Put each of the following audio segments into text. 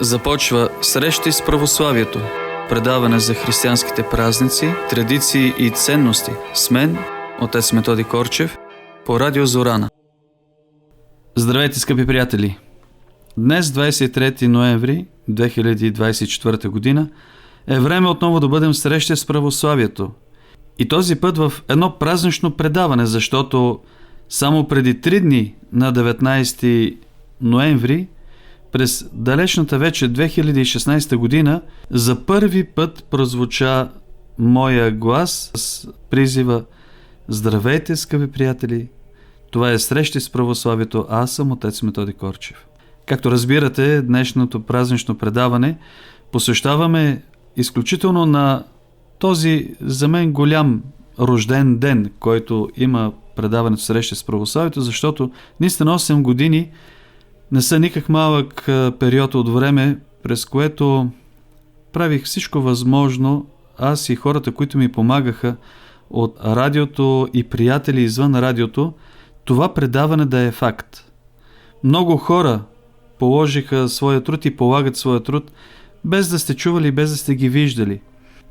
Започва Срещи с православието. Предаване за християнските празници, традиции и ценности. С мен, отец Методи Корчев, по Радио Зорана. Здравейте, скъпи приятели! Днес, 23 ноември 2024 година, е време отново да бъдем в срещи с православието. И този път в едно празнично предаване, защото само преди 3 дни, на 19 ноември, през далечната вече 2016 година, за първи път прозвуча моя глас с призива: здравейте, скъпи приятели! Това е Срещи с православието. Аз съм отец Методи Корчев. Както разбирате, днешното празнично предаване посвещаваме изключително на този за мен голям рожден ден, който има предаването Срещи с православието, защото наистина 8 години не са никак малък период от време, през което правих всичко възможно, аз и хората, които ми помагаха от радиото и приятели извън радиото, това предаване да е факт. Много хора положиха своя труд и полагат своя труд, без да сте чували, без да сте ги виждали.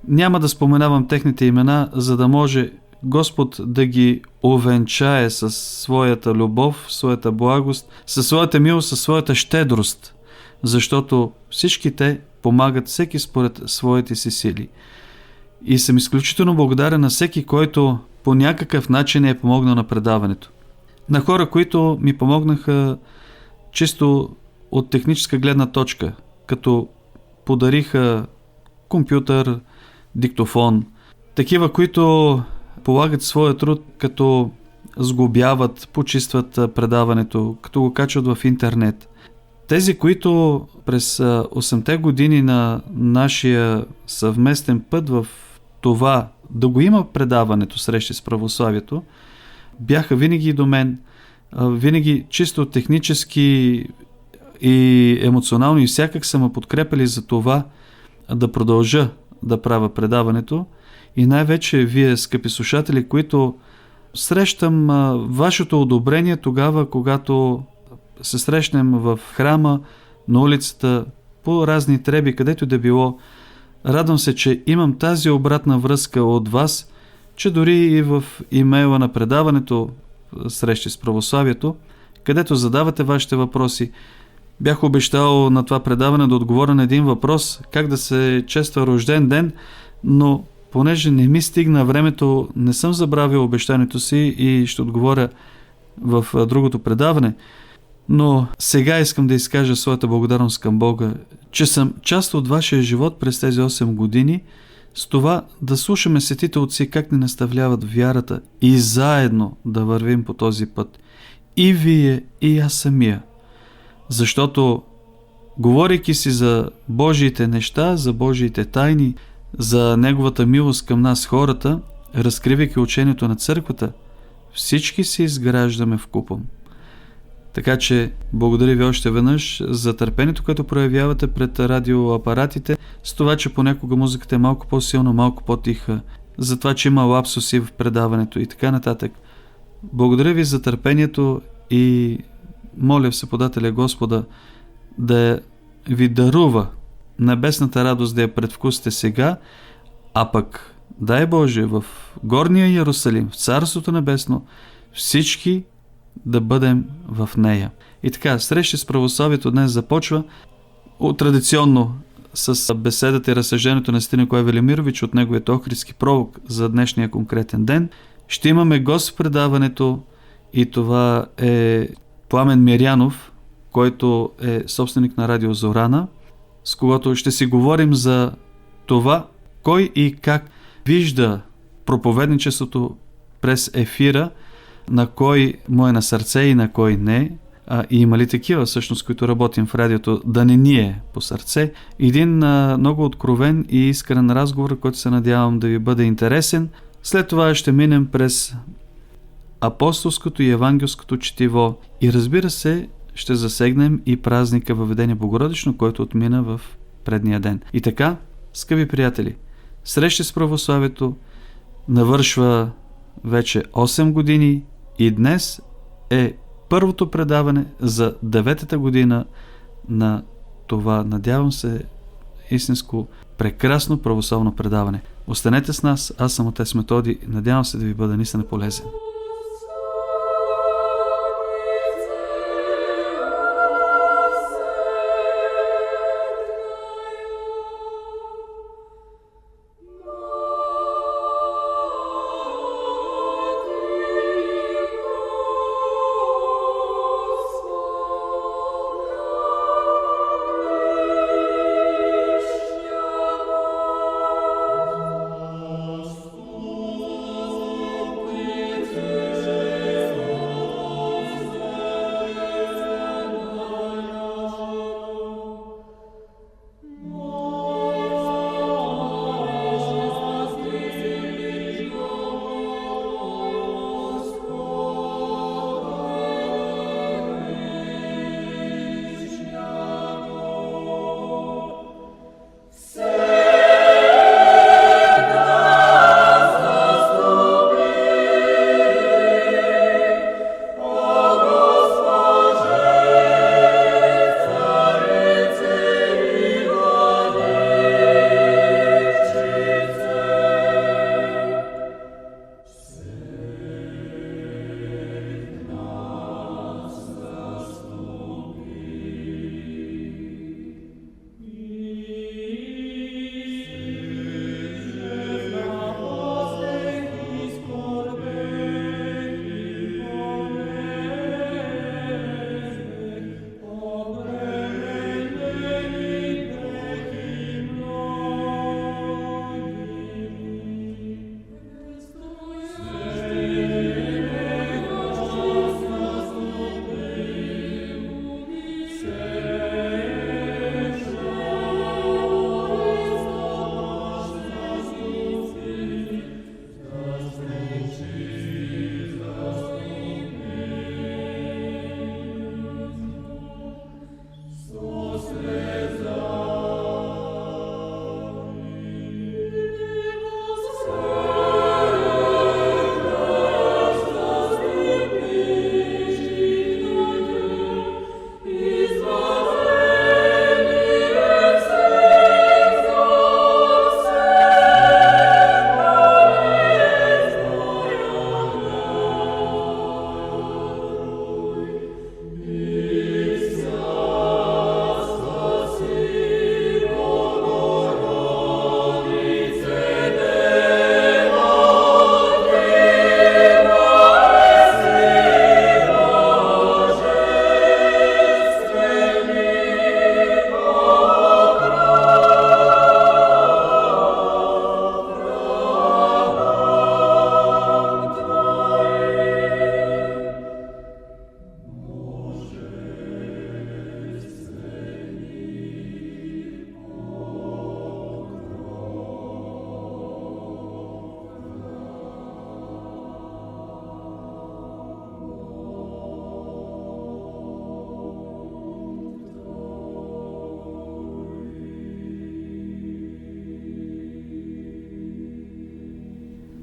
Няма да споменавам техните имена, за да може Господ да ги увенчае със своята любов, своята благост, със своята милост, със своята щедрост, защото всички те помагат всеки според своите си сили. И съм изключително благодарен на всеки, който по някакъв начин е помогнал на предаването. На хора, които ми помогнаха чисто от техническа гледна точка, като подариха компютър, диктофон, такива, които полагат своя труд, като сглобяват, почистват предаването, като го качват в интернет. Тези, които през 8-те години на нашия съвместен път в това да го има предаването Срещи с православието, бяха винаги до мен, винаги чисто технически и емоционално и всякак са ме подкрепили за това да продължа да правя предаването. И най-вече вие, скъпи слушатели, които срещам вашето одобрение тогава, когато се срещнем в храма, на улицата, по разни треби, където да било. Радвам се, че имам тази обратна връзка от вас, че дори и в имейла на предаването Срещи с православието, където задавате вашите въпроси. Бях обещал на това предаване да отговоря на един въпрос, как да се чества рожден ден, но понеже не ми стигна времето, не съм забравил обещанието си и ще отговоря в другото предаване. Но сега искам да изкажа своята благодарност към Бога, че съм част от вашия живот през тези 8 години, с това да слушаме светите отци как ни наставляват вярата и заедно да вървим по този път. И вие, и аз самия. Защото, говорейки си за Божиите неща, за Божиите тайни, за Неговата милост към нас хората, разкривайки учението на църквата, всички се изграждаме вкупом. Така че, благодаря ви още веднъж за търпението, което проявявате пред радиоапаратите, с това, че понякога музиката е малко по-силна, малко по-тиха, за това, че има лапсуси в предаването и така нататък. Благодаря ви за търпението и моля Всеподателя Господа да ви дарува небесната радост да я предвкусите сега, а пък, дай Боже, в горния Иерусалим, в Царството небесно, всички да бъдем в нея. И така, Срещи с православието днес започва традиционно с беседата и разсъждението на св. Николай Велимирович от неговият охридски пророк за днешния конкретен ден. Ще имаме гост в предаването и това е Пламен Мирянов, който е собственик на Радио Зорана, с когото ще си говорим за това, кой и как вижда проповедничеството през ефира, на кой му е на сърце и на кой не. И има ли такива, всъщност, които работим в радиото, да не ни е по сърце. Един много откровен и искрен разговор, който се надявам да ви бъде интересен. След това ще минем през апостолското и евангелското четиво и разбира се, ще засегнем и празника Въведение Богородично, който отмина в предния ден. И така, скъпи приятели, Срещи с православието навършва вече 8 години и днес е първото предаване за 9-та година на това, надявам се, истинско, прекрасно православно предаване. Останете с нас, аз съм отец Методи, надявам се да ви бъда наистина полезен.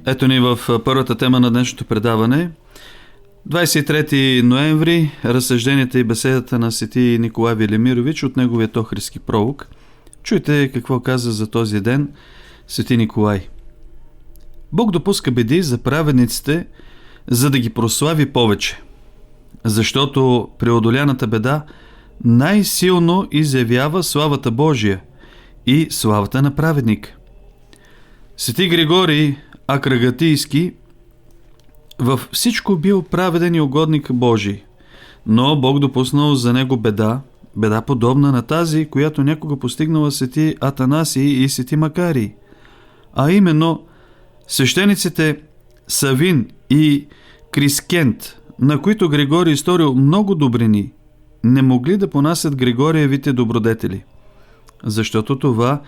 Ето ни в първата тема на днешното предаване. 23 ноември, разсъжденията и беседата на свети Николай Велимирович от неговия Охридски пролог. Чуйте какво каза за този ден свети Николай. Бог допуска беди за праведниците, за да ги прослави повече, защото преодоляната беда най-силно изявява славата Божия и славата на праведник. Свети Григорий Акрагатийски във всичко бил праведен и угодник Божий, но Бог допуснал за него беда подобна на тази, която някога постигнала свети Атанасий и свети Макарий, а именно свещениците Савин и Крискент, на които Григорий изторил много добрини, не могли да понасят Григориевите добродетели, защото това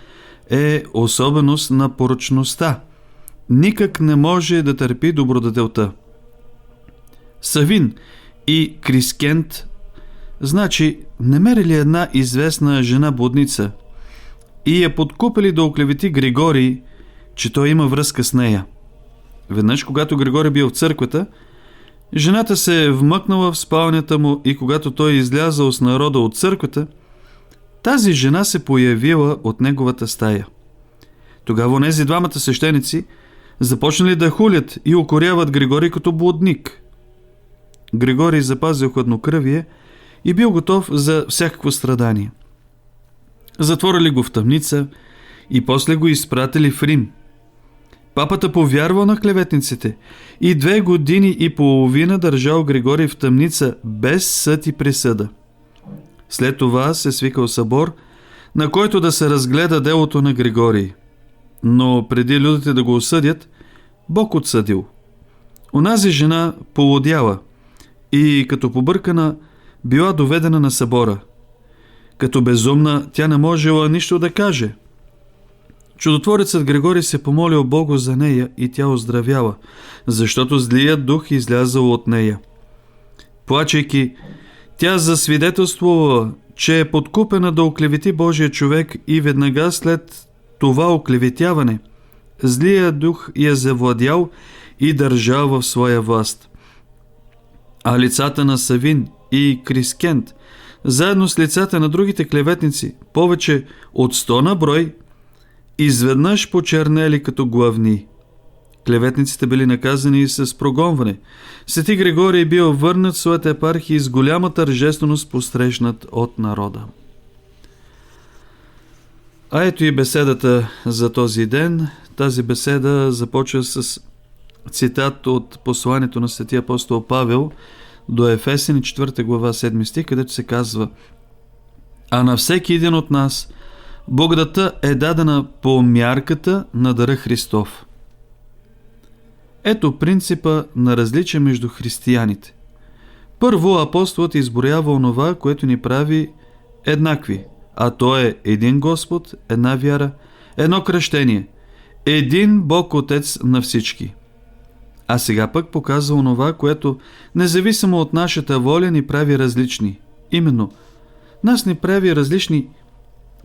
е особеност на порочността. Никак не може да търпи добродетелта. Савин и Крискент, значи, намерили една известна жена блудница и я подкупили да оклевети Григорий, че той има връзка с нея. Веднъж, когато Григорий бил в църквата, жената се е вмъкнала в спалнята му и когато той излязъл с народа от църквата, Тази жена се появила от неговата стая. Тогава онези двамата свещеници започнали да хулят и укоряват Григорий като блудник. Григорий запазил хладнокръвие и бил готов за всякакво страдание. Затворили го в тъмница и после го изпратили в Рим. Папата повярвал на клеветниците и 2 години и половина държал Григорий в тъмница без съд и присъда. След това се свикал събор, на който да се разгледа делото на Григорий. Но преди людите да го осъдят, Бог отсъдил. Онази жена полудяла и като побъркана била доведена на събора. Като безумна тя не можела нищо да каже. Чудотворецът Григорий се помолил Богу за нея и тя оздравяла, защото злият дух излязъл от нея. Плачейки, тя засвидетелствувала, че е подкупена да оклевети Божия човек и веднага след това оклеветяване злият дух я завладял и държал в своя власт. А лицата на Савин и Крискент, заедно с лицата на другите клеветници, повече от 100 на брой, изведнъж почернели като главни. Клеветниците били наказани с прогонване. Свети Григорий бил върнат в своята епархия и с голяма тържественост посрещнат от народа. А ето и беседата за този ден. Тази беседа започва с цитат от посланието на светия апостол Павел до Ефесяни 4 глава 7 стих, където се казва: а на всеки един от нас благодата е дадена по мярката на дара Христов. Ето принципа на различие между християните. Първо апостолът изброява онова, което ни прави еднакви, а то е един Господ, една вяра, едно кръщение, един Бог Отец на всички. А сега пък показва онова, което независимо от нашата воля ни прави различни. Именно, нас ни прави различни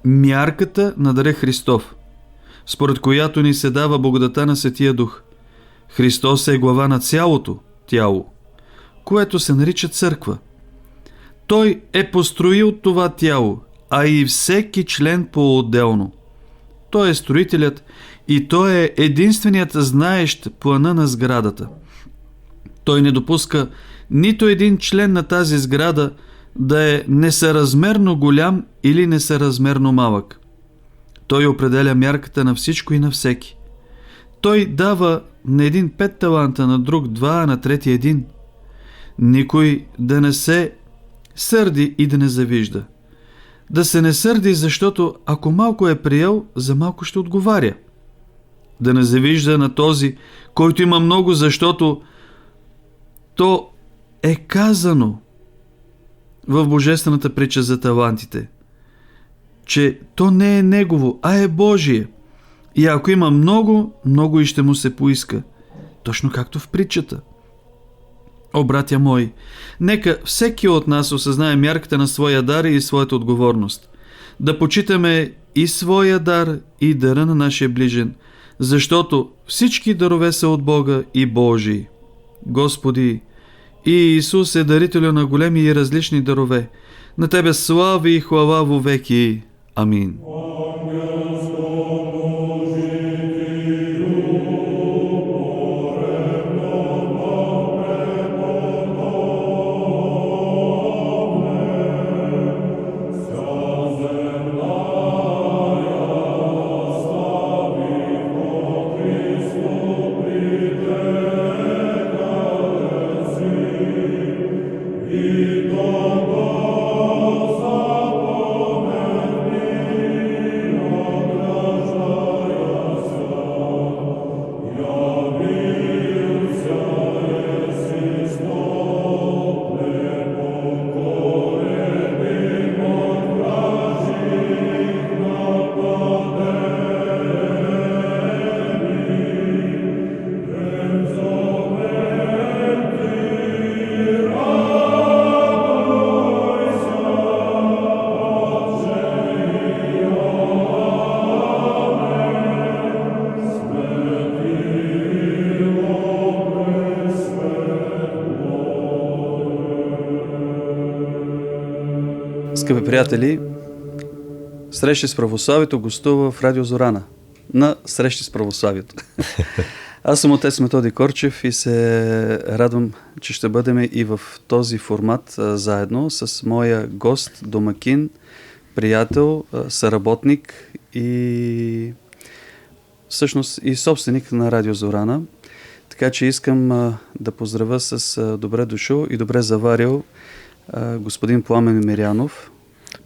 мярката на дара Христов, според която ни се дава благодата на Светия Дух. Христос е глава на цялото тяло, което се нарича църква. Той е построил това тяло, а и всеки член по-отделно. Той е строителят и той е единственият знаещ плана на сградата. Той не допуска нито един член на тази сграда да е несъразмерно голям или несъразмерно малък. Той определя мярката на всичко и на всеки. Той дава на един 5 таланта, на друг 2, а на трети 1. Никой да не се сърди и да не завижда. Да се не сърди, защото ако малко е приел, за малко ще отговаря. Да не завижда на този, който има много, защото то е казано в божествената притча за талантите, че то не е негово, а е Божие. И ако има много, много и ще му се поиска. Точно както в притчата. О, братя мои, нека всеки от нас осъзнае мярката на своя дар и своята отговорност. Да почитаме и своя дар, и дара на нашия ближен, защото всички дарове са от Бога и Божии. Господи, и Исус е дарителя на големи и различни дарове. На Тебе слава и хвала во веки. Амин. Скъпи приятели, Срещи с православието гостува в Радио Зорана. На Срещи с православието. Аз съм отец Методи Корчев и се радвам, че ще бъдем и в този формат заедно с моя гост, домакин, приятел, съработник и всъщност и собственик на Радио Зорана. Така че искам да поздравя с добре дошъл и добре заварил господин Пламен Мирянов.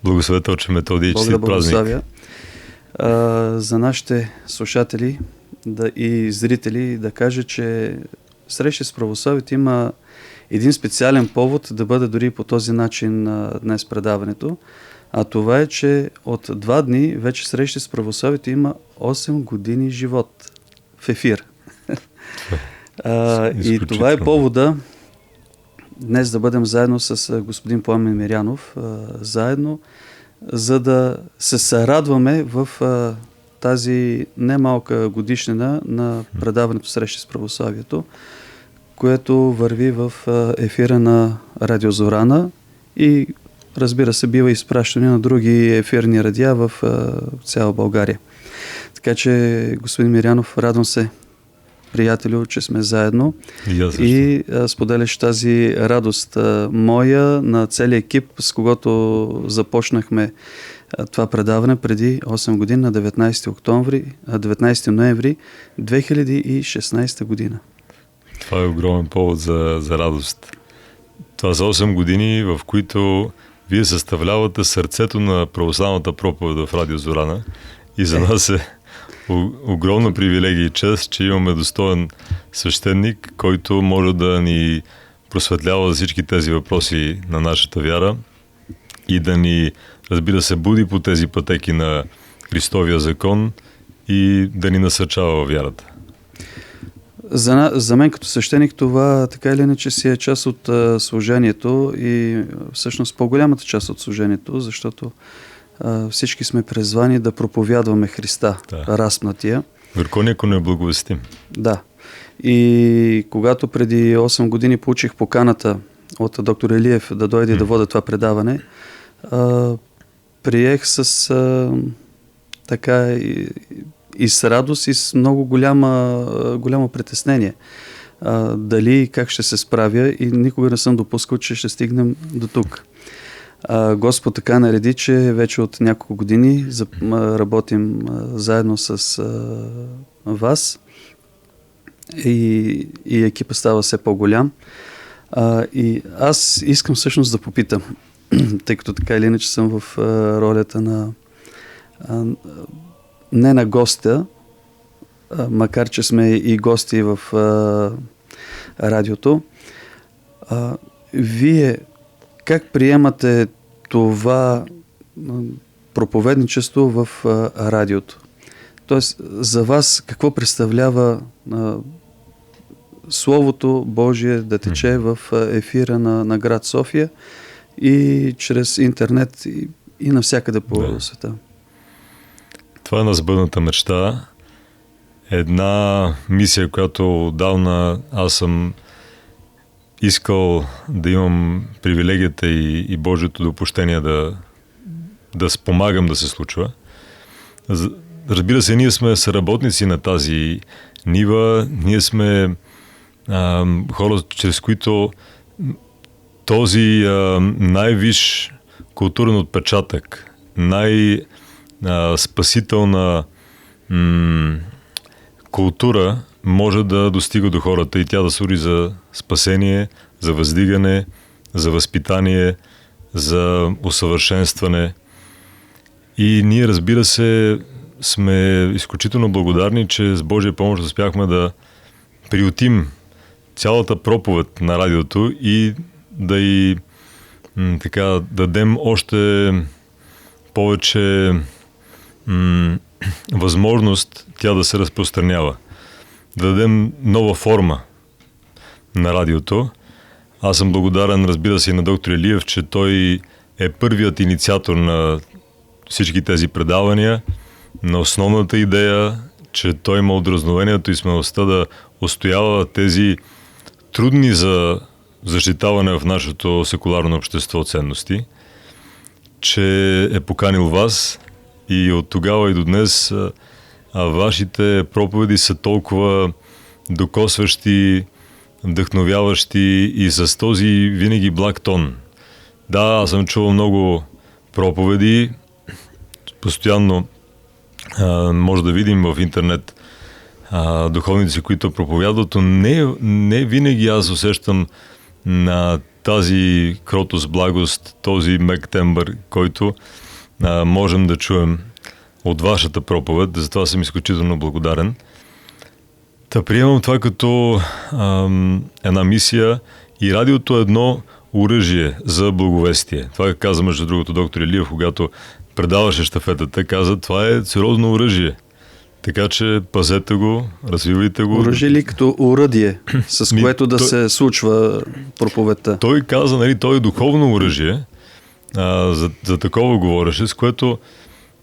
Благословете, отче Методи, честит празник. За нашите слушатели и зрители да кажа, че Срещи с православието има един специален повод да бъде дори по този начин днес предаването. А това е, че от 2 дни вече Срещи с православието има 8 години живот в ефир. И това е повода днес да бъдем заедно с господин Пламен Мирянов, заедно, за да се сърадваме в тази немалка годишнина на предаването Срещи с православието, което върви в ефира на Радио Зорана и разбира се бива изпращане на други ефирни радиа в цяла България. Така че, господин Мирянов, радвам се, приятелю, че сме заедно и споделяш тази радост моя на целия екип, с когото започнахме това предаване преди 8 години на 19 ноември 2016 година. Това е огромен повод за радост. Това са 8 години, в които вие съставлявате сърцето на православната проповед в Радио Зорана и за нас е огромна привилегия и чест, че имаме достоен свещеник, който може да ни просветлява за всички тези въпроси на нашата вяра и да ни, разбира се, буди по тези пътеки на Христовия закон и да ни насърчава във вярата. За мен като свещеник това така или иначе си е част от служението и всъщност по-голямата част от служението, защото всички сме призвани да проповядваме Христа, разпнатия. Върконико не благовестим. Да. И когато преди 8 години получих поканата от доктор Илиев да дойде да вода това предаване, приех с така и с радост и с много голямо притеснение. Дали и как ще се справя и никога не съм допускал, че ще стигнем до тук. Господ така нареди, че вече от няколко години работим заедно с вас и екипа става все по-голям. И аз искам всъщност да попитам, тъй като така или иначе съм в ролята на не на гостя, макар че сме и гости в радиото. Вие как приемате това проповедничество в радиото? Тоест, за вас какво представлява Словото Божие да тече в ефира на град София и чрез интернет и навсякъде по света? Това е назбъдната мечта. Една мисия, която отдавна аз съм искал да имам привилегията и Божието допущение да спомагам да се случва. Разбира се, ние сме съработници на тази нива, ние сме хора, чрез които този най-висш културен отпечатък, най-спасителна култура може да достига до хората и тя да служи за спасение, за въздигане, за възпитание, за усъвършенстване. И ние, разбира се, сме изключително благодарни, че с Божия помощ успяхме да приютим цялата проповед на радиото и да й така дадем още повече възможност тя да се разпространява. Да дадем нова форма на радиото. Аз съм благодарен, разбира се, и на доктор Илиев, че той е първият инициатор на всички тези предавания, на основната идея, че той има отразновението и смелостта да устоява тези трудни за защитаване в нашето секуларно общество ценности, че е поканил вас И от тогава и до днес вашите проповеди са толкова докосващи, вдъхновяващи и с този винаги благ тон. Да, аз съм чувал много проповеди, постоянно може да видим в интернет духовници, които проповядват, но не винаги аз усещам на тази кротост, благост, този мек тембър, който можем да чуем от вашата проповед. Затова съм изключително благодарен. Та приемам това като една мисия и радиото е едно оръжие за благовестие. Това каза между другото доктор Илиев, когато предаваше щафетата, каза, това е сериозно оръжие. Така че пазете го, развивайте го. Оръжие ли като оръдие, с което да се случва проповедта? Той каза, нали, той е духовно оръжие, за такова говореше, с което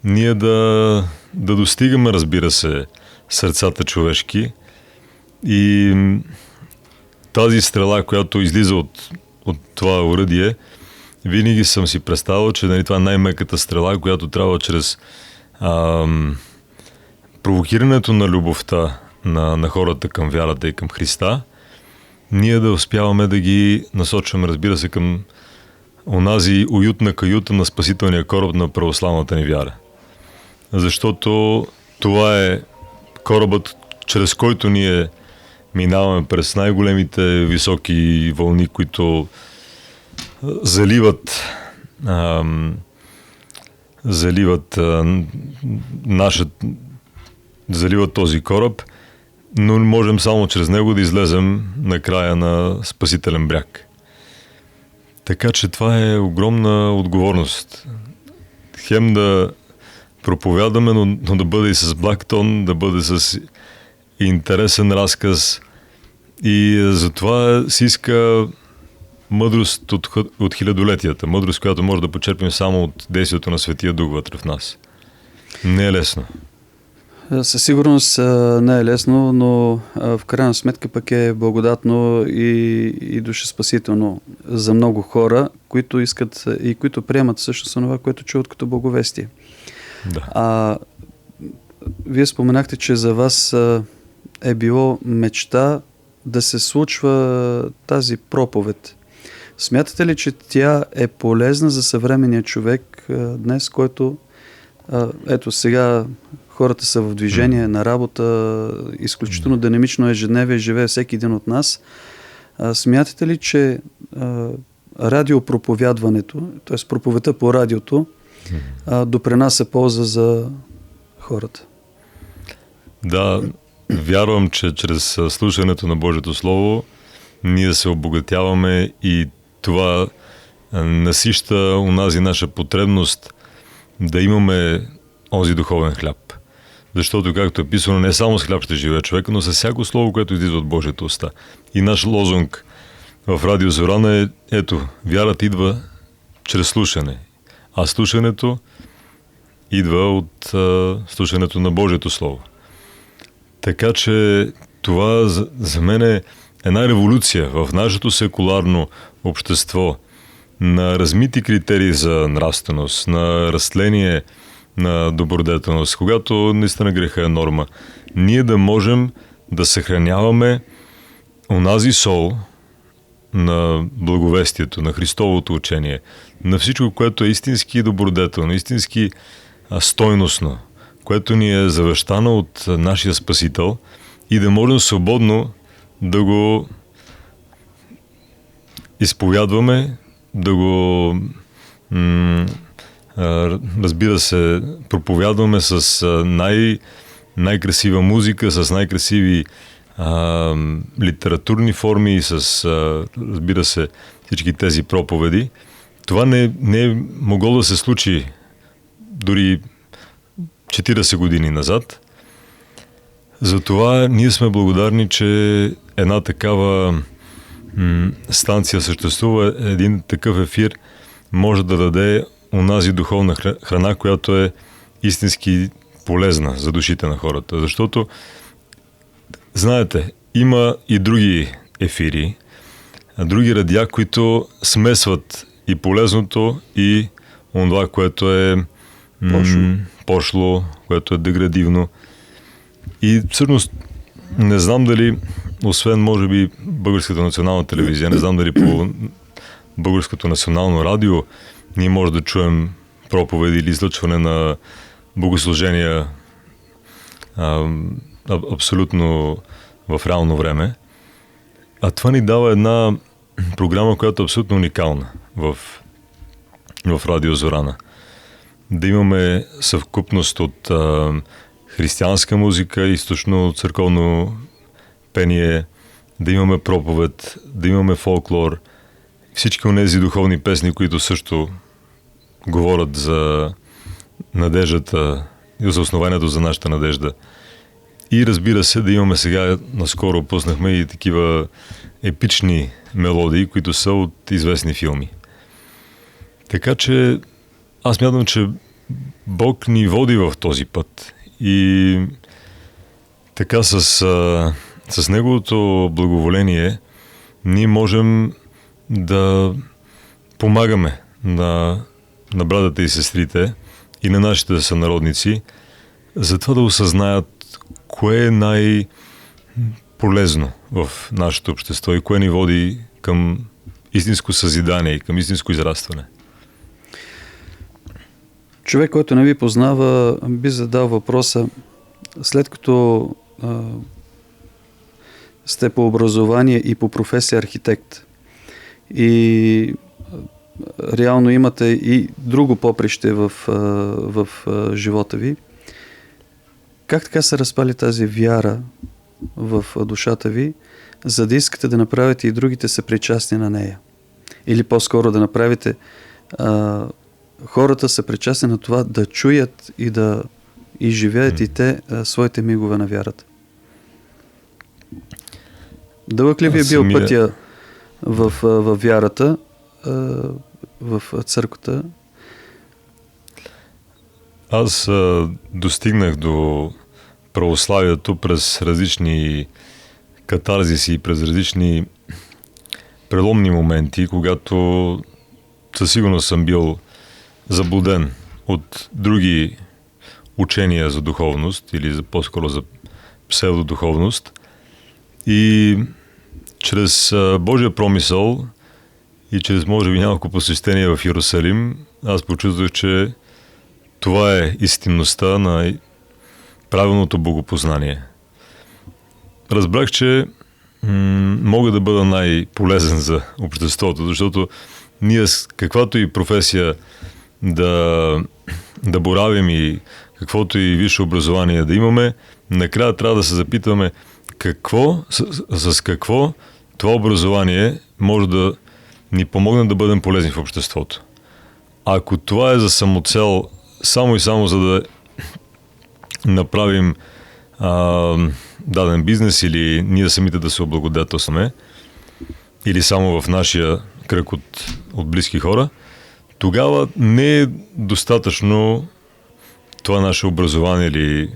ние да достигаме, разбира се, сърцата човешки и тази стрела, която излиза от това оръдие, винаги съм си представил, че нали, това е най-меката стрела, която трябва чрез провокирането на любовта на хората към вярата и към Христа, ние да успяваме да ги насочваме, разбира се, към онази уютна каюта на спасителния кораб на православната ни вяра. Защото това е корабът, чрез който ние минаваме през най-големите високи вълни, които заливат този кораб, но можем само чрез него да излезем на края на спасителен бряг. Така че това е огромна отговорност. Хем да проповядаме, но да бъде и с благ тон, да бъде с интересен разказ. И затова се иска мъдрост от хилядолетията. Мъдрост, която може да почерпим само от действието на Светия Дух вътре в нас. Не е лесно. Със сигурност не е лесно, но в крайна сметка пък е благодатно и душеспасително за много хора, които искат и които приемат също това, което чуват като благовестие. Да. Вие споменахте, че за вас е било мечта да се случва тази проповед. Смятате ли, че тя е полезна за съвременния човек днес, който ето сега хората са в движение, на работа, изключително динамично ежедневие живее всеки един от нас. Смятате ли, че радиопроповядването, т.е. проповедта по радиото, допринася полза за хората? Да, вярвам, че чрез слушането на Божието Слово ние се обогатяваме и това насища онази наша потребност да имаме онзи духовен хляб. Защото, както е писано, не само с хляб ще живее човека, но с всяко слово, което излиза от Божията уста. И наш лозунг в Радио Зорана е, ето, вярата идва чрез слушане, а слушането идва от слушането на Божието Слово. Така че това за мен е една революция в нашето секуларно общество на размити критерии за нравственост, на растление на добродетелност, когато наистина греха е норма. Ние да можем да съхраняваме онази сол на благовестието, на Христовото учение, на всичко, което е истински добродетелно, истински стойностно, което ни е завещано от нашия Спасител и да можем свободно да го изповядваме, да го разбира се, проповядваме с най-красива музика, с най-красиви литературни форми и с, разбира се, всички тези проповеди. Това не е могло да се случи дори 40 години назад. Затова ние сме благодарни, че една такава станция съществува, един такъв ефир може да даде онази духовна храна, която е истински полезна за душите на хората. Защото, знаете, има и други ефири, други радиа, които смесват и полезното, и онова, което е пошло, което е деградивно. И всъщност не знам дали, освен може би Българската национална телевизия, не знам дали по Българското национално радио ние може да чуем проповеди или излъчване на богослужения абсолютно в реално време. А това ни дава една програма, която е абсолютно уникална в Радио Зорана. Да имаме съвкупност от християнска музика, източно църковно пение, да имаме проповед, да имаме фолклор, всички онези духовни песни, които също говорят за надеждата и за основанието за нашата надежда. И разбира се, да имаме сега, наскоро пуснахме и такива епични мелодии, които са от известни филми. Така че аз мятам, че Бог ни води в този път и така с Неговото благоволение ние можем да помагаме на братята и сестрите и на нашите сънародници, за това да осъзнаят кое е най-полезно в нашето общество и кое ни води към истинско съзидание и към истинско израстване. Човек, който не ви познава, би задал въпроса, след като сте по образование и по професия архитект и реално имате и друго поприще в живота ви, как така се разпали тази вяра в душата ви, за да искате да направите и другите съпричастни на нея? Или по-скоро да направите хората съпричастни на това да чуят и живеят и те своите мигове на вярата? Дълъг ли ви е бил пътя в вярата, в църквата? Аз достигнах до православието през различни катарзиси, през различни преломни моменти, когато със сигурност съм бил заблуден от други учения за духовност или по-скоро за псевдодуховност. И чрез Божия промисъл и чрез може би няколко посещения в Йерусалим, аз почувствах, че това е истинността на правилното богопознание. Разбрах, че мога да бъда най-полезен за обществото, защото ние каквато и професия да боравим и каквото и висше образование да имаме, накрая трябва да се запитваме с какво това образование може да ни помогне да бъдем полезни в обществото. Ако това е за самоцел, само и само за да направим даден бизнес или ние самите да се облагодетелстваме, или само в нашия кръг от близки хора, тогава не е достатъчно това наше образование или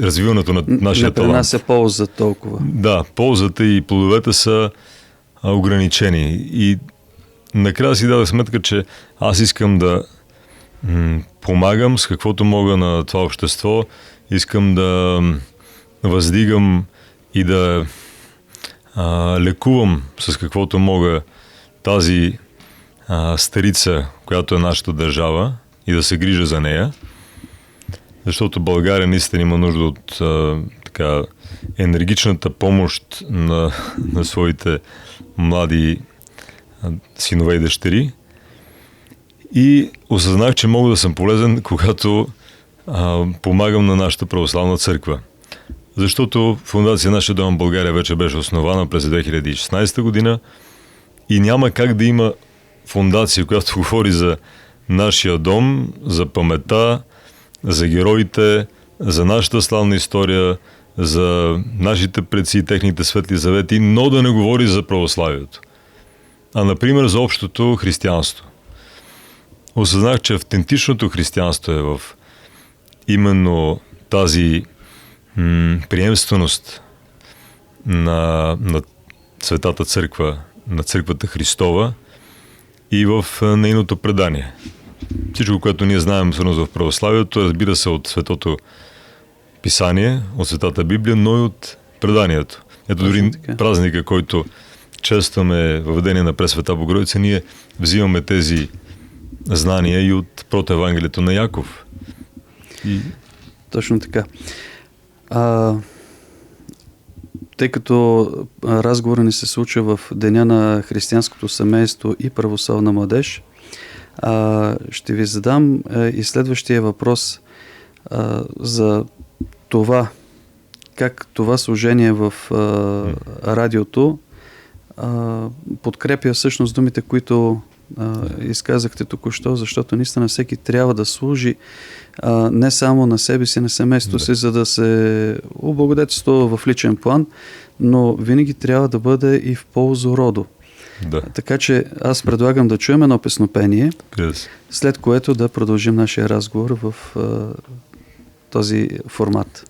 развиването на нашия талант. Не принася полза толкова. Да, ползата и плодовете са ограничени. И накрая си дадах сметка, че аз искам да помагам с каквото мога на това общество, искам да въздигам и да лекувам с каквото мога тази старица, която е нашата държава, и да се грижа за нея, защото България наистина има нужда от така енергичната помощ на своите млади синове и дъщери. И осъзнах, че мога да съм полезен, когато помагам на нашата православна църква. Защото Фондация Нашия дом в България вече беше основана през 2016 година и няма как да има фондация, която говори за нашия дом, за паметта, за героите, за нашата славна история, за нашите предци и техните светли завети, но да не говори за православието. А, например, за общото християнство. Осъзнах, че автентичното християнство е в именно тази приемственост на Светата църква, на църквата Христова и в нейното предание. всичко, което ние знаем свързано в православието, разбира се от Светото Писание, от Светата Библия, но и от преданието. Ето дори празника, който честваме въведение на Пресвета Богородица, ние взимаме тези знания и от протоевангелието на Яков. Точно така. Тъй като разговорът ни се случва в Деня на християнското семейство и православна младеж, ще ви задам и следващия въпрос за това, как това служение в радиото подкрепя всъщност думите, които изказахте току-що, защото наистина всеки трябва да служи не само на себе си, на семейството си, за да се облагодетелства в личен план, но винаги трябва да бъде и в полза родо. Да. Така че аз предлагам да чуем едно песнопение, след което да продължим нашия разговор в този формат.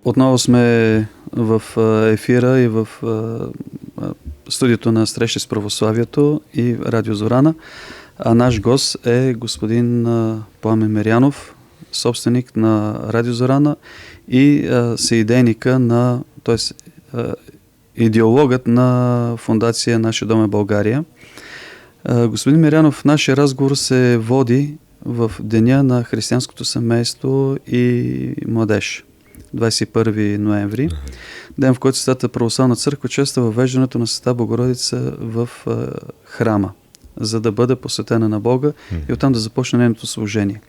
Отново сме в ефира и в студиото на Срещи с православието и Радио Зорана. А наш гост е господин Пламен Мирянов, собственик на Радио Зорана и съидейника т.е. идеологът на фондация Нашия дом е България. Господин Мирянов, нашия разговор се води в Деня на християнското семейство и младеж. 21 ноември, ден в който Светата православна църква чества въвеждането на Света Богородица в храма, за да бъде посветена на Бога и оттам да започне нейното служение.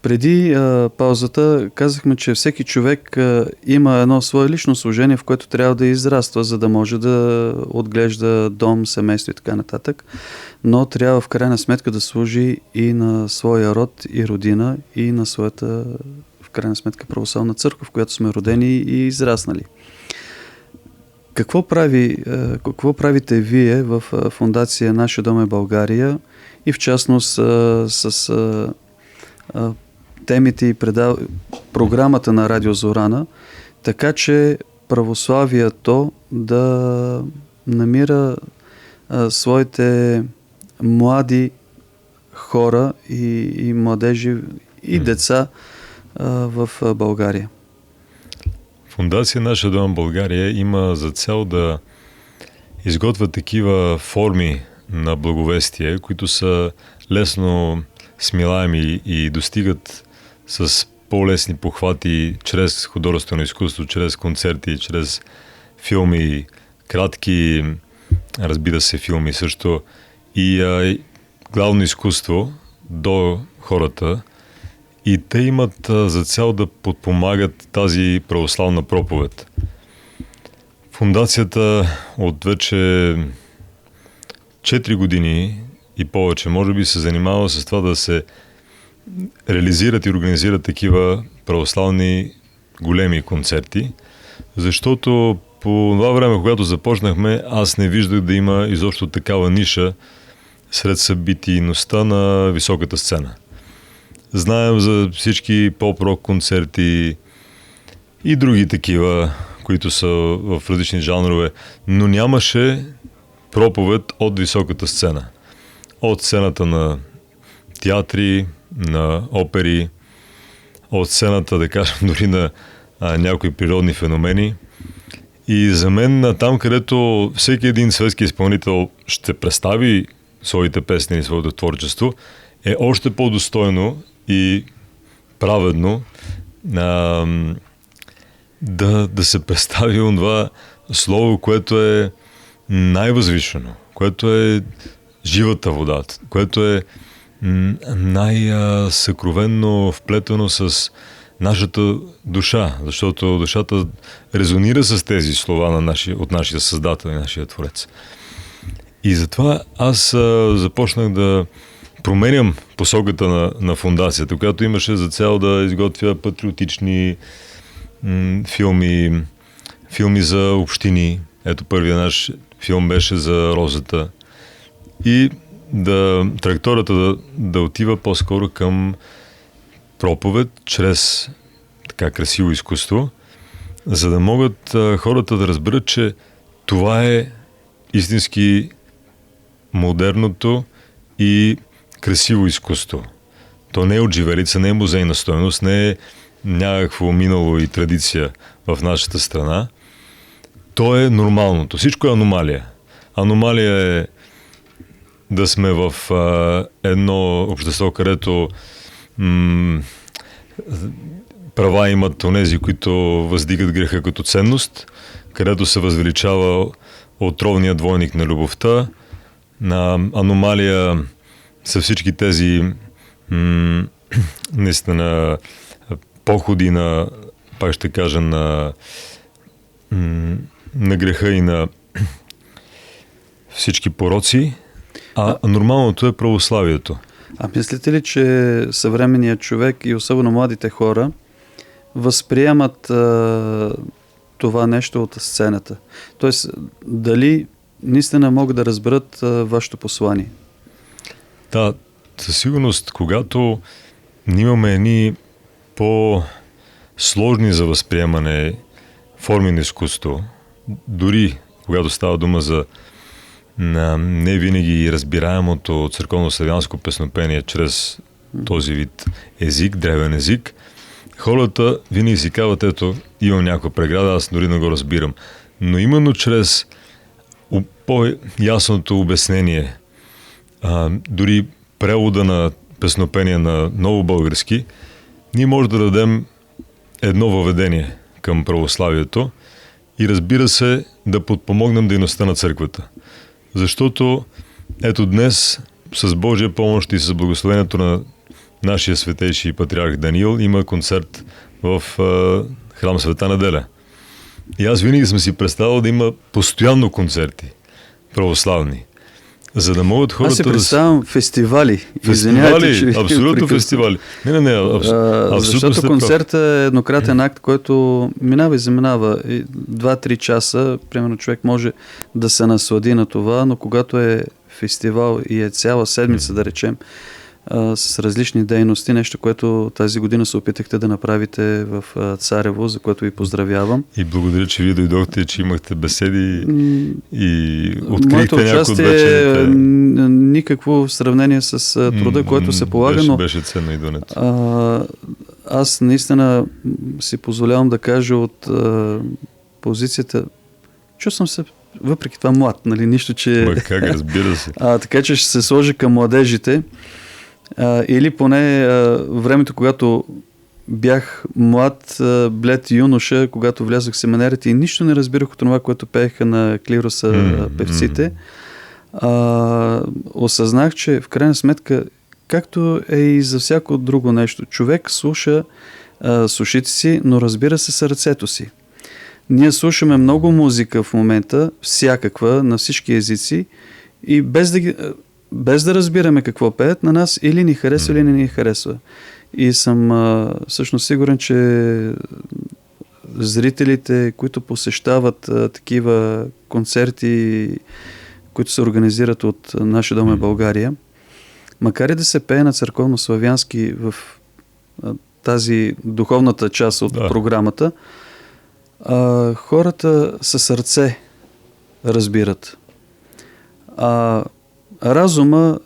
Преди паузата казахме, че всеки човек има едно свое лично служение, в което трябва да израства, за да може да отглежда дом, семейство и така нататък. Но трябва в крайна сметка да служи и на своя род и родина, и на своята, в крайна сметка, православна църква, в която сме родени и израснали. Какво правите вие в фондация Наше дом е България и в частност с темите и програмата на Радио Зорана, така че православието да намира своите млади хора и младежи и деца в България? Фондация Наша дом България има за цел да изготвя такива форми на благовестие, които са лесно смилаеми и достигат с по-лесни похвати чрез художествено изкуство, чрез концерти, чрез филми, кратки, разбира се, филми също и главно изкуство до хората. И те имат за цел да подпомагат тази православна проповед. Фондацията от вече 4 години и повече, може би, се занимава с това да се реализират и организират такива православни големи концерти, защото по това време, когато започнахме, аз не виждах да има изобщо такава ниша сред събитийността на високата сцена. Знаем за всички поп-рок концерти и други такива, които са в различни жанрове, но нямаше проповед от високата сцена. От сцената на театри, на опери, от сцената, да кажем, дори на някои природни феномени. И за мен там, където всеки един светски изпълнител ще представи своите песни и своето творчество, е още по-достойно и праведно да се представи онова слово, което е най-възвишено, което е живата вода, което е най-съкровенно вплетено с нашата душа, защото душата резонира с тези слова от нашия Създател и нашия Творец. И затова аз започнах да променям посоката на фондацията, която имаше за цел да изготвя патриотични филми за общини. Ето първият наш филм беше за розата. И траекторията да отива по-скоро към проповед чрез така красиво изкуство, за да могат хората да разберат, че това е истински модерното и красиво изкуство. То не е отживелица, не е музейна стойност, не е някакво минало и традиция в нашата страна. То е нормалното. Всичко е аномалия. Аномалия е да сме в едно общество, където права имат онези, които въздигат греха като ценност, където се възвеличава отровния двойник на любовта. Аномалия са всички тези наистина походи пак ще кажа, на греха и на всички пороци, а нормалното е православието. А мислите ли, че съвременният човек и особено младите хора възприемат това нещо от сцената? Тоест, дали наистина могат да разберат вашето послание? Да, със сигурност, когато имаме едни по-сложни за възприемане форми на изкуство, дори когато става дума за не винаги разбираемото църковно-славянско песнопение чрез този вид език, древен език, хората винаги си казват, ето, имам някаква преграда, аз дори не го разбирам. Но именно чрез по-ясното обяснение, дори превода на песнопение на ново български, ние може да дадем едно въведение към православието и, разбира се, да подпомогнем дейността на църквата. Защото ето днес с Божия помощ и с благословението на нашия светейши патриарх Даниил има концерт в храм Света Неделя. И аз винаги съм си представил да има постоянно концерти православни. За да могат хората... Аз си представям фестивали. Фестивали, абсолютно фестивали. Не, абсолютно. Защото концертът е еднократен акт, който минава и заминава. 2-3 часа, примерно човек може да се наслади на това, но когато е фестивал и е цяла седмица, да речем, с различни дейности, нещо, което тази година се опитахте да направите в Царево, за което ви поздравявам. И благодаря, че вие дойдохте, че имахте беседи и открихте моето някои от вечерите. Никакво в сравнение с труда, който се полага, но беше ценно идването. Аз наистина си позволявам да кажа от позицията, чувствам се въпреки това млад, нали, нищо, че... Как, разбира се. Така че ще се сложи към младежите. Или поне времето, когато бях млад, блед юноша, когато влязох в семинарите и нищо не разбирах от това, което пееха на клироса певците, осъзнах, че в крайна сметка, както е и за всяко друго нещо, човек слуша с ушите си, но разбира се сърцето си. Ние слушаме много музика в момента, всякаква, на всички езици и без да разбираме какво пеят, на нас или ни харесва, или не ни харесва. И съм всъщност сигурен, че зрителите, които посещават такива концерти, които се организират от Наши дом е България, макар и да се пее на църковно-славянски в тази духовната част от програмата, хората със сърце разбират. Разума,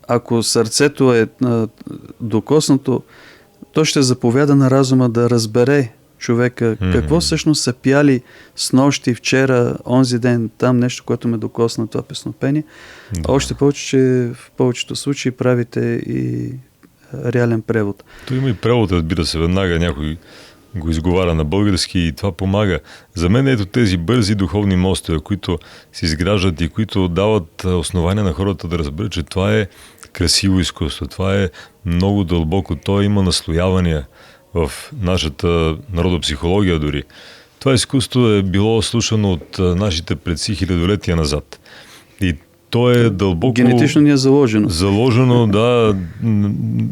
ако сърцето е докоснато, то ще заповяда на разума да разбере човека какво всъщност са пяли с нощи, вчера, онзи ден, там нещо, което ме докосна това песнопение. Да. Още повече, че в повечето случаи правите и реален превод. То има и превод, разбира се, веднага някой го изговаря на български и това помага. За мен ето тези бързи духовни мостове, които се изграждат и които дават основания на хората да разберат, че това е красиво изкуство, това е много дълбоко, то има наслоявания в нашата народопсихология дори. Това изкуство е било слушано от нашите предци хилядолетия назад. И то е дълбоко... Генетично ни е заложено. Заложено, да,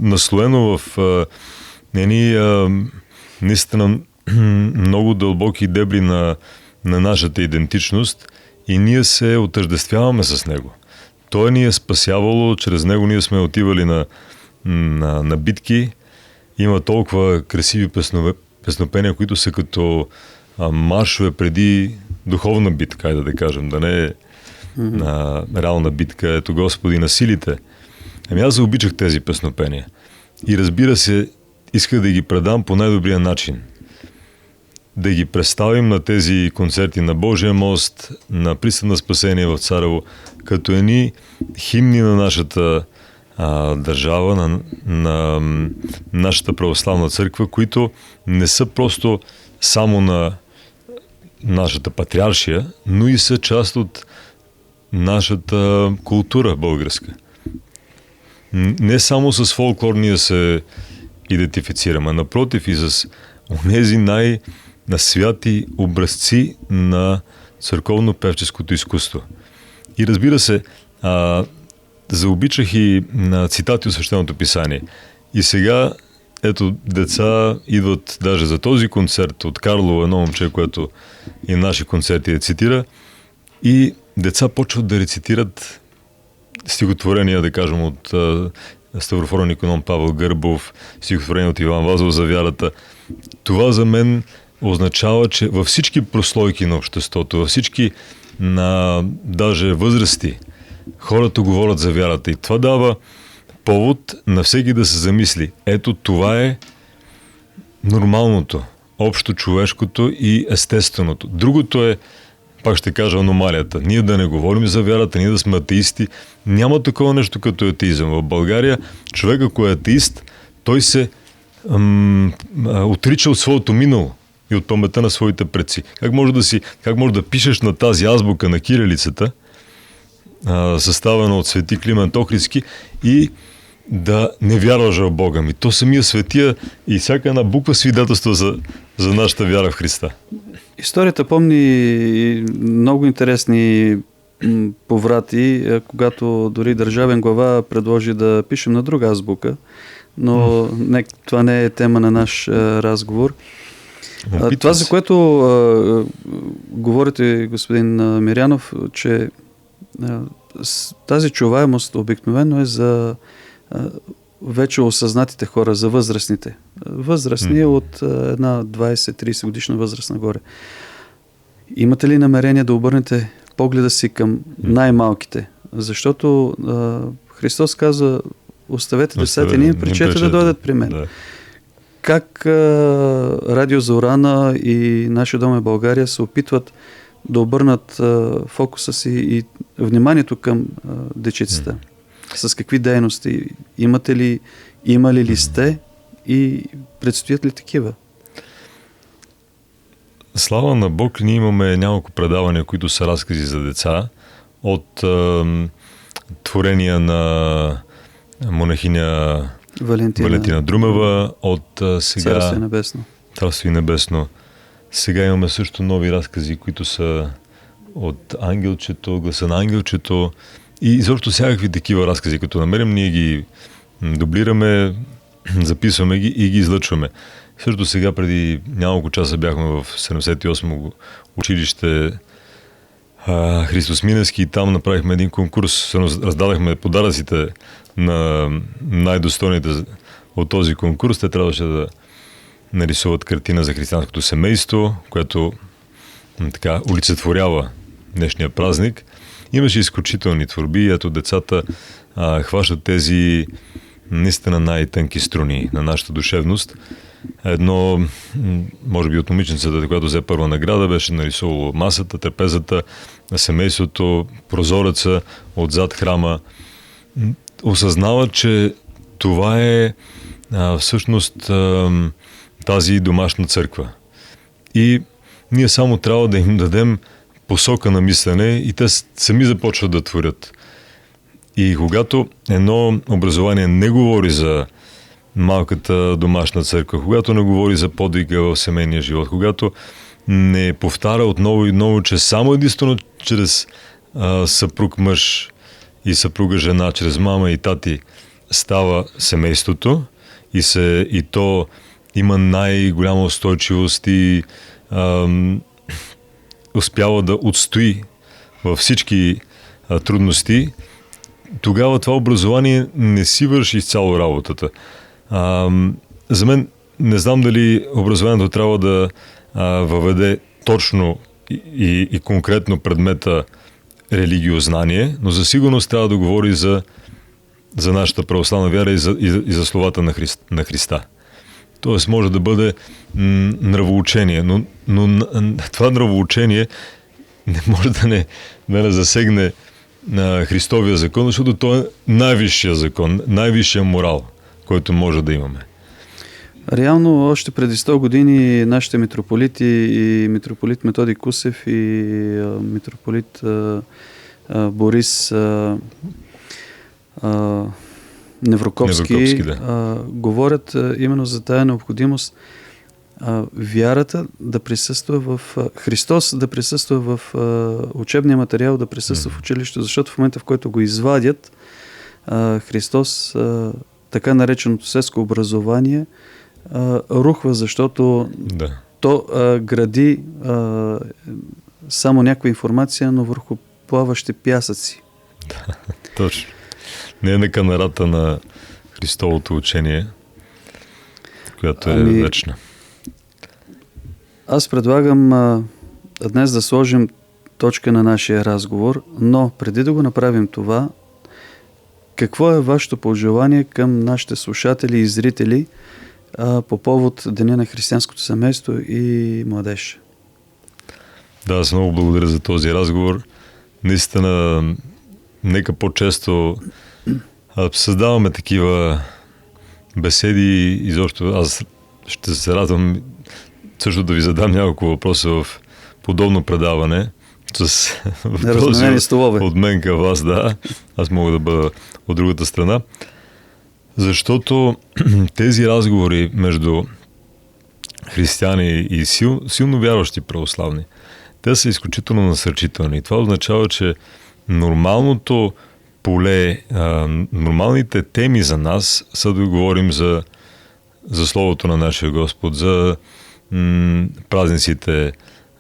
наслоено в наистина много дълбоки дебри на нашата идентичност и ние се отъждествяваме с него. Той ни е спасявало, чрез него ние сме отивали на битки. Има толкова красиви песнопения, които са като маршове преди духовна битка, да кажем, да не е реална битка. Ето Господи на силите. Ами аз заобичах тези песнопения. И разбира се, исках да ги предам по най-добрия начин. Да ги представим на тези концерти на Божия мост, на Пристан на спасение в Царево, като едни химни на нашата държава, на нашата православна църква, които не са просто само на нашата патриаршия, но и са част от нашата култура българска. Не само с фолклор ние се идентифицираме, напротив и с онези най-святи образци на църковно-певческото изкуство. И разбира се, заобичах и на цитати от Свещеното писание. И сега, ето, деца идват даже за този концерт от Карлово, едно момче, което и наши концерти рецитира, и деца почват да рецитират стихотворения, да кажем, от Ставрофорен иконом Павел Гърбов, стихотворение от Иван Вазов за вярата. Това за мен означава, че във всички прослойки на обществото, във всички даже възрасти, хората говорят за вярата и това дава повод на всеки да се замисли. Ето това е нормалното, общо човешкото и естественото. Другото е, пак ще кажа, аномалията. Ние да не говорим за вярата, ние да сме атеисти. Няма такова нещо като атеизъм. В България човек, ако е атеист, той се отрича от своето минало и от паметта на своите предци. Как може да пишеш на тази азбука на кирилицата, съставена от свети Климент Охридски, и да не вярваш в Бога ми. То самия светия и всяка една буква свидетелства за нашата вяра в Христа. Историята помни много интересни поврати, когато дори държавен глава предложи да пишем на друга азбука, но това не е тема на наш разговор. Това, за което говорите, господин Мирянов, че тази чуваемост обикновено е за вече осъзнатите хора, за възрастните. Възрастни от една 20-30 годишна възраст нагоре. Имате ли намерение да обърнете погледа си към най-малките? Защото Христос казва: оставете децата и не им пречете да дойдат при мен. Да. Как Радио Зорана и Нашия дом е България се опитват да обърнат фокуса си и вниманието към дечицата? С какви дейности? Имали ли сте и предстоят ли такива? Слава на Бог, ние имаме няколко предавания, които са разкази за деца, от творения на монахиня Валентина Друмева, от сега Царство небесно. Царство и небесно. Сега имаме също нови разкази, които са от Ангелчето, Гласа на Ангелчето и изобщо всякакви такива разкази, като намерим, ние ги дублираме, записваме ги и ги излъчваме. Също сега преди няколко часа бяхме в 78-о училище Христос Миневски и там направихме един конкурс, раздадахме подаръците на най-достойните от този конкурс. Те трябваше да нарисуват картина за християнското семейство, което така олицетворява днешния празник. Имаше изключителни творби. Ето, децата хващат тези наистина най-тънки струни на нашата душевност. Едно, може би от момиченцата, която взе първа награда, беше нарисувало масата, трапезата, семейството, прозореца, отзад храма. Осъзнава, че това е всъщност тази домашна църква. И ние само трябва да им дадем посока на мислене и те сами започват да творят. И когато едно образование не говори за малката домашна църква, когато не говори за подвига в семейния живот, когато не повтаря отново и отново, че само единствено чрез съпруг мъж и съпруга жена, чрез мама и тати става семейството и то има най-голяма устойчивост и успява да отстои във всички трудности, тогава това образование не си върши изцяло работата. За мен не знам дали образованието трябва да въведе точно и конкретно предмета религиознание, но за сигурност трябва да говори за нашата православна вяра и за словата на Христа. Тоест може да бъде нравоучение, но това нравоучение не може да не засегне на Христовия закон, защото той е най-висшия закон, най-висшия морал, който може да имаме. Реално, още преди 100 години нашите митрополити и митрополит Методий Кусев и митрополит Борис Неврокопски говорят именно за тая необходимост вярата да присъства в Христос, да присъства в учебния материал, да присъства в училището, защото в момента, в който го извадят, Христос, така нареченото светско образование, рухва, защото то гради само някаква информация, но върху плаващи пясъци. Да, точно. Не е на канарата на Христовото учение, която е вечна. Аз предлагам днес да сложим точка на нашия разговор, но преди да го направим това, какво е вашето пожелание към нашите слушатели и зрители по повод Деня на християнското семейство и младеж? Да, аз много благодаря за този разговор. Наистина, нека по-често създаваме такива беседи. Изобщо аз ще се радвам също да ви задам няколко въпроса в подобно предаване. С въпроси от мен към вас, да. Аз мога да бъда от другата страна. Защото тези разговори между християни и силно вярващи православни, те са изключително насърчителни. И това означава, че нормалното поле, нормалните теми за нас са да говорим за Словото на нашия Господ, за празниците,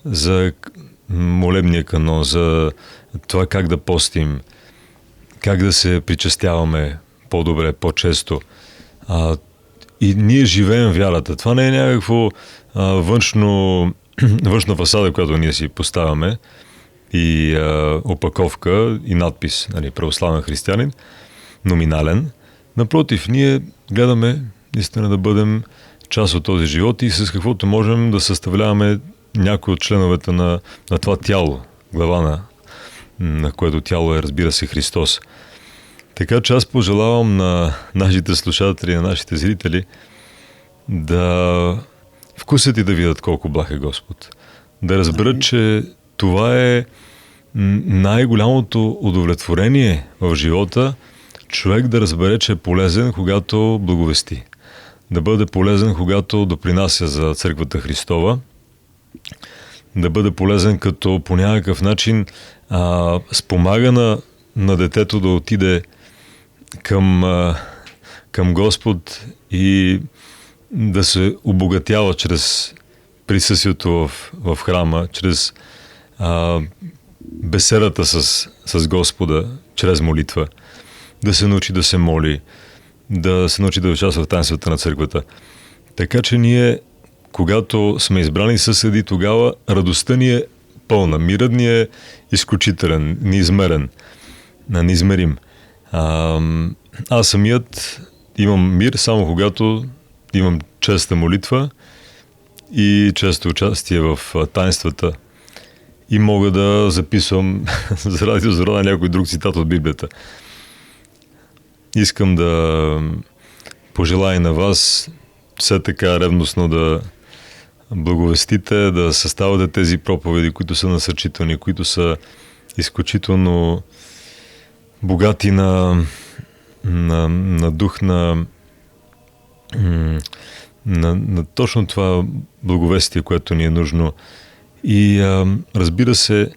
за молебния канон, за това как да постим, как да се причастяваме по-добре, по-често. И ние живеем вярата. Това не е някакво външна фасада, която ние си поставяме, и опаковка и надпис, нали, православен християнин, номинален. Напротив, ние гледаме наистина да бъдем част от този живот и с каквото можем да съставляваме някои от членовете на това тяло, глава на което тяло е, разбира се, Христос. Така че аз пожелавам на нашите слушатели, на нашите зрители да вкусят и да видят колко благ е Господ. Да разберат, че това е най-голямото удовлетворение в живота, човек да разбере, че е полезен, когато благовести. Да бъде полезен, когато допринася за Църквата Христова. Да бъде полезен, като по някакъв начин спомага на детето да отиде към Господ и да се обогатява чрез присъствието в храма, чрез беседата с Господа, чрез молитва, да се научи да се моли, да се научи да участва в таинствата на църквата. Така че ние, когато сме избрани съседи, тогава радостта ни е пълна, мирът ни е изключителен, неизмерен, неизмерим. Аз самият имам мир само когато имам честа молитва и често участие в таинствата и мога да записвам за Радио Зорана някой друг цитат от Библията. Искам да пожелая на вас все така ревностно да благовестите, да съставате тези проповеди, които са насърчителни, които са изключително богати на дух, на точно това благовестие, което ни е нужно. И разбира се,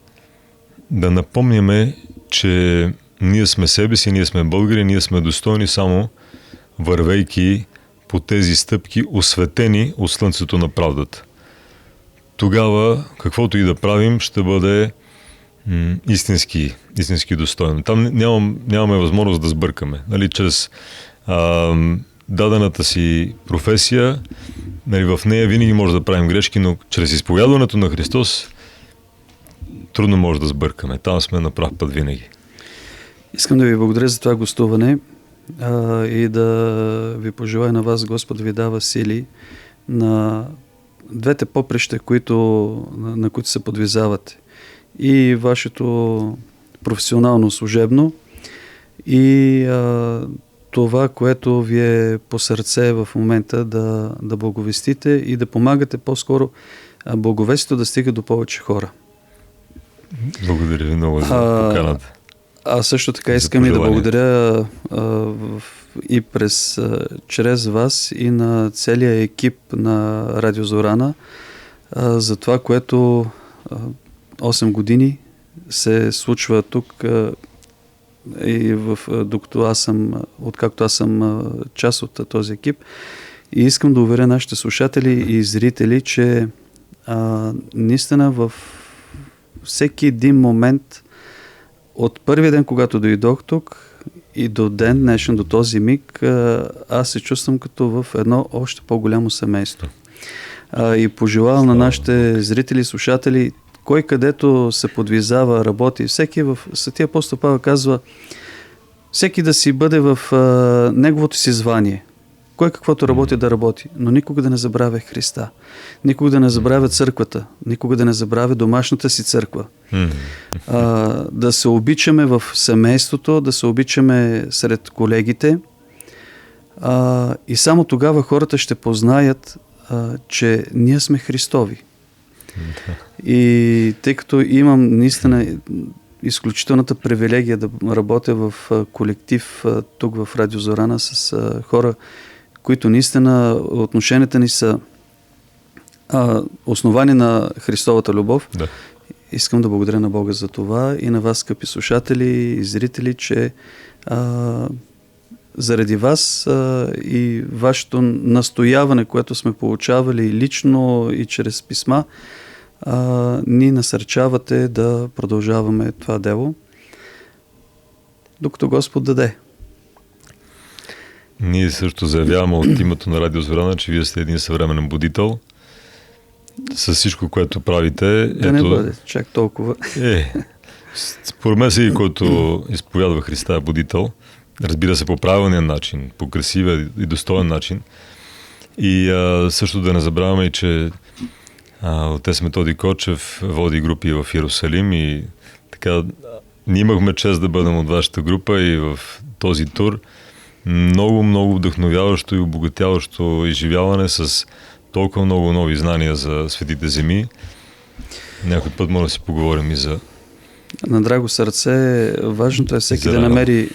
да напомняме, че ние сме себе си, ние сме българи, ние сме достойни само вървейки по тези стъпки, осветени от слънцето на правдата. Тогава, каквото и да правим, ще бъде истински достойно. Там нямаме възможност да сбъркаме. Нали, чрез дадената си професия, нали, в нея винаги може да правим грешки, но чрез изповядването на Христос трудно може да сбъркаме. Там сме на прав път винаги. Искам да ви благодаря за това гостуване и да ви пожелая на вас, Господ ви дава сили на двете поприща, на които се подвизавате. И вашето професионално служебно, и това, което ви е по сърце в момента да благовестите и да помагате по-скоро благовестието да стига до повече хора. Благодаря ви много за поканата. Аз също така искам и да благодаря и чрез вас и на целия екип на Радио Зорана за това, което 8 години се случва тук и откакто аз съм част от този екип. И искам да уверя нашите слушатели и зрители, че наистина във всеки един момент от първия ден, когато дойдох тук и до ден днешен, до този миг, аз се чувствам като в едно още по-голямо семейство. И пожелавам на нашите зрители и слушатели, кой където се подвизава, работи, всеки в Светия апостол Павел казва, всеки да си бъде в неговото си звание. Кой каквото работи да работи, но никога да не забравя Христа. Никога да не забравя църквата. Никога да не забравя домашната си църква. Да се обичаме в семейството, да се обичаме сред колегите. И само тогава хората ще познаят, че ние сме Христови. И тъй като имам наистина изключителната привилегия да работя в колектив тук в Радио Зорана с хора, които наистина отношенията ни са основани на Христовата любов. Да. Искам да благодаря на Бога за това и на вас, скъпи слушатели и зрители, че заради вас и вашето настояване, което сме получавали лично и чрез писма, ни насърчавате да продължаваме това дело, докато Господ даде. Ние също заявяваме от името на Радио Зорана, че вие сте един съвременен будител. С всичко, което правите... Да не бъде чак толкова. Според мен всеки, който изповядва Христа, е будител. Разбира се, по правилния начин, по красивия и достоен начин. И също да не забравяме, че отец Методи Кочев води групи в Иерусалим и така, ние имахме чест да бъдем от вашата група и в този тур. Много, много вдъхновяващо и обогатяващо изживяване с толкова много нови знания за светите земи. Някой път може да си поговорим и за... На драго сърце, важното е всеки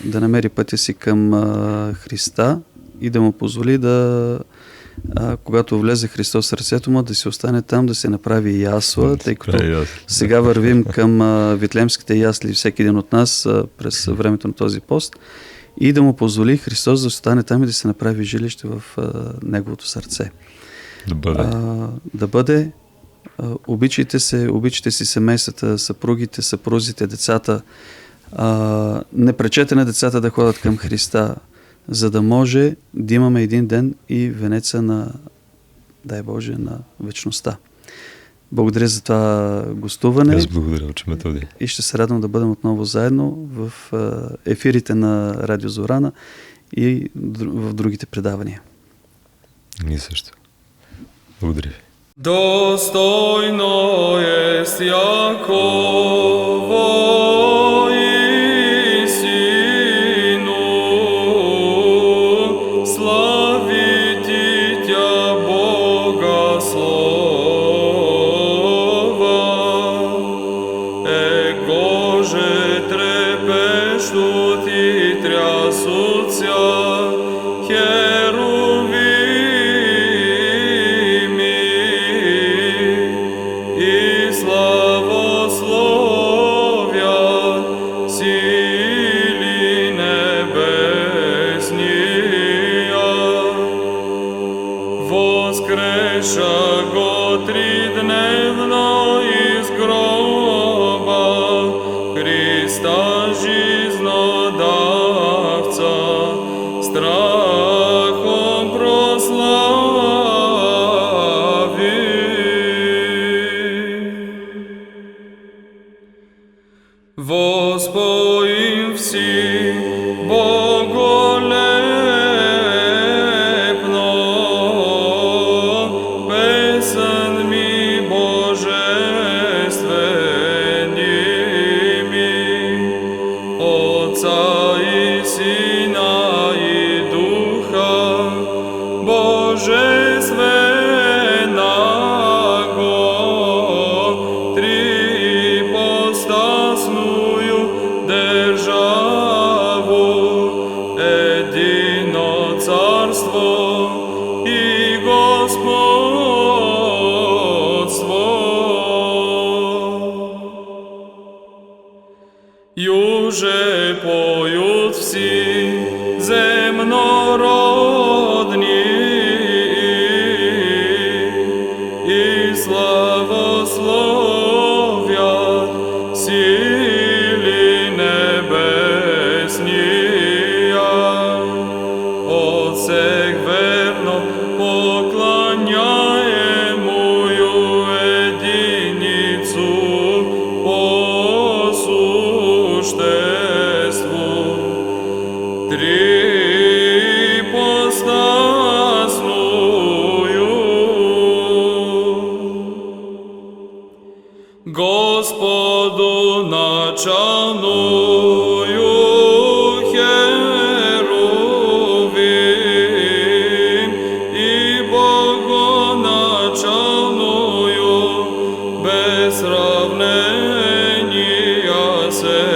да намери пътя си към Христа и да му позволи да, когато влезе Христос в сърцето му, да си остане там, да се направи ясла, тъй като сега вървим към витлеемските ясли, всеки един от нас през времето на този пост, и да му позволи Христос да остане там и да се направи жилище в неговото сърце. Да бъде. Обичайте си семействата, съпругите, съпрузите, децата. Не пречете на децата да ходят към Христа, за да може да имаме един ден и венеца на, дай Боже, на вечността. Благодаря за това гостуване. Аз благодаря, Отче Методи. И ще се радвам да бъдем отново заедно в ефирите на Радио Зорана и в другите предавания. Ние също. Благодаря ви. Достойно есть Яково истину, славити Тя Бога слова, Его же трепещут и трясутся воскреша го тридневно из гроба, Христа жизнодавца, страхом прослави. Воспоим все Боголепно, песенми божественными, Отца и Сына и Духа Божественного, трипостасную державу, едино царство и господство. Юже поют все земнородни и славословят сили небесния. От всех верно поклоняемую единицу по существу, трипостасную, Господу начальную херувим и Богоначальную без сравнения се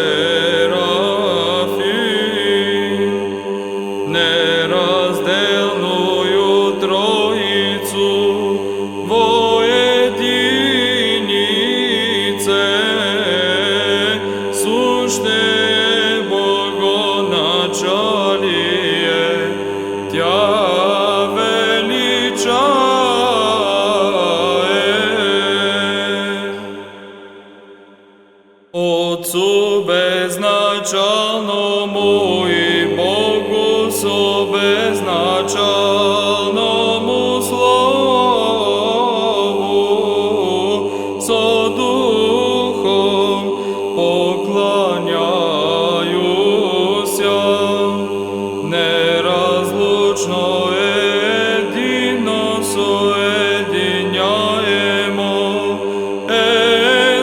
сущее Богоначалие, Тя величае. Отцу безначалному и Богу со безначалному Слову, со Духом поклоняюся, неразлучно едино соединяемо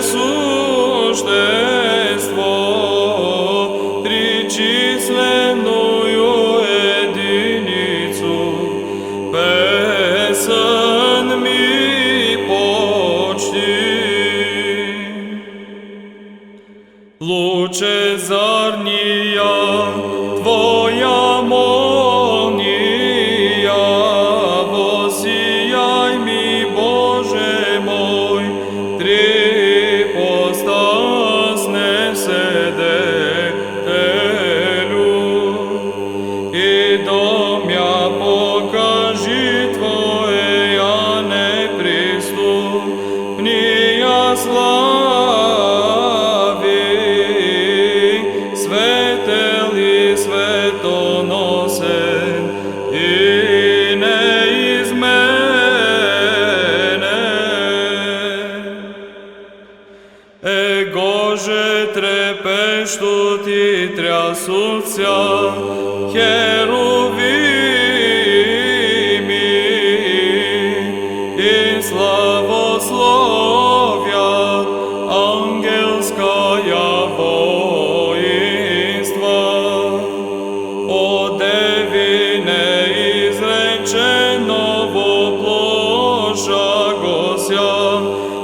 существо, тричисленную единицу, песен ми почти. Лучезарния Твоя молния, воссияй ми, Боже мой, трипостасне вседетелю, и домя покажи Твоя неприступния слави, светел и светоносен и неизменен. Его же трепещут и трясутся херувими и славословят ангельское воинство. О Деви неизреченого плошагося,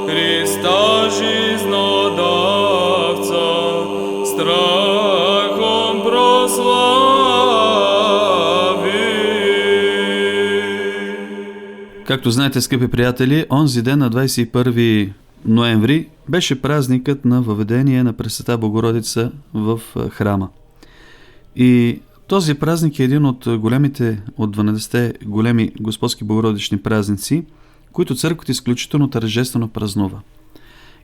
Христа жизнодавца, страхом прослави. Както знаете, скъпи приятели, онзи ден на 21 ноември беше празникът на въведение на Пресвета Богородица в храма. И този празник е един от големите, от 12-те големи Господски Богородични празници, които църквата изключително тържествено празнува.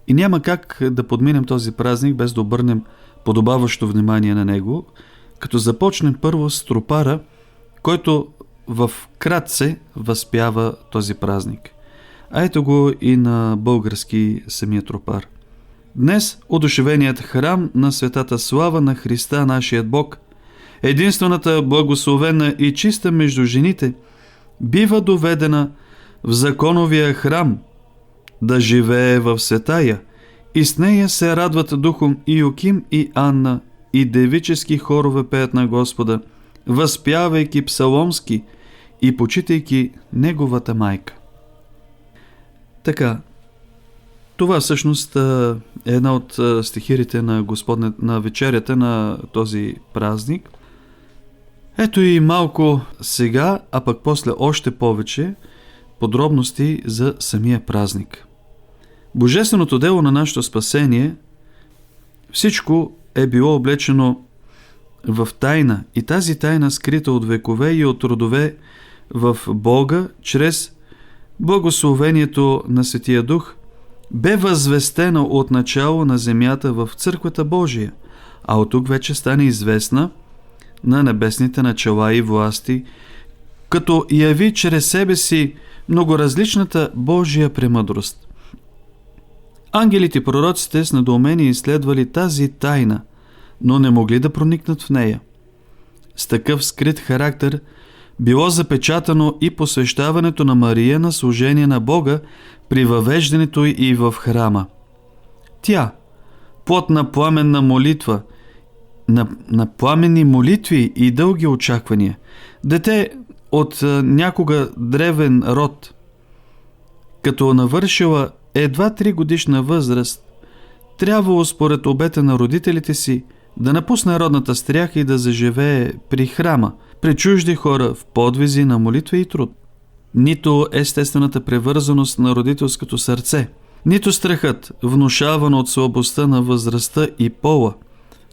И няма как да подминем този празник без да обърнем подобаващо внимание на него, като започнем първо с тропара, който в кратце възпява този празник. А ето го и на български самия тропар. Днес одушевеният храм на светата слава на Христа, нашият Бог, единствената благословена и чиста между жените, бива доведена в законовия храм, да живее в светая, и с нея се радват духом и Йоаким и Анна, и девически хорове пеят на Господа, възпявайки псаломски и почитайки Неговата майка. Така, това всъщност е една от стихирите на на вечерята на този празник. Ето и малко сега, а пък после още повече подробности за самия празник. Божественото дело на нашето спасение, всичко е било облечено в тайна, и тази тайна, скрита от векове и от родове в Бога, чрез благословението на Светия Дух, бе възвестена от начало на земята в Църквата Божия, а от тук вече стане известна на небесните начала и власти, като яви чрез себе си многоразличната Божия премъдрост. Ангелите и пророците с недоумение изследвали тази тайна, но не могли да проникнат в нея. С такъв скрит характер било запечатано и посвещаването на Мария на служение на Бога при въвеждането й в храма. Тя, плод на пламенна молитва, на пламенни молитви и дълги очаквания, дете от някога древен род, като навършила едва 3 годишна възраст, трябвало според обета на родителите си да напусне родната стряха и да заживее при храма, при чужди хора, в подвизи на молитва и труд. Нито естествената превързаност на родителското сърце, нито страхът, внушаван от слабостта на възрастта и пола,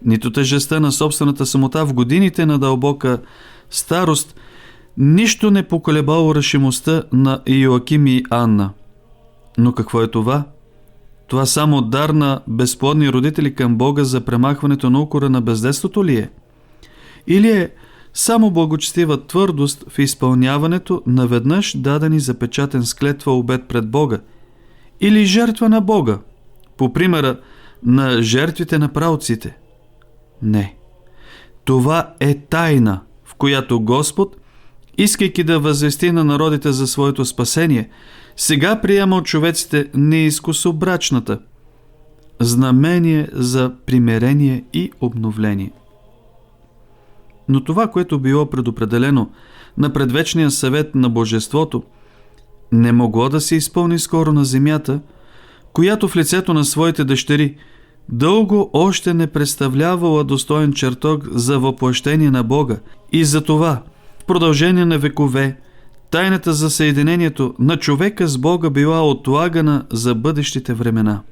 нито тежестта на собствената самота в годините на дълбока старост, нищо не поколебало решимостта на Йоаким и Анна. Но какво е това? Това само дар на безплодни родители към Бога за премахването на укора на бездетството ли е? Или е само благочестива твърдост в изпълняването на веднъж дадени запечатен с клетва обет пред Бога? Или жертва на Бога, по примера на жертвите на праотците? Не. Това е тайна, в която Господ, искайки да възвести на народите за своето спасение, сега приема от човеците неизкусобрачната знамение за примирение и обновление. Но това, което било предопределено на предвечния съвет на Божеството, не могло да се изпълни скоро на земята, която в лицето на своите дъщери дълго още не представлявала достоен чертог за въплъщение на Бога, и за това в продължение на векове тайната за съединението на човека с Бога била отлагана за бъдещите времена.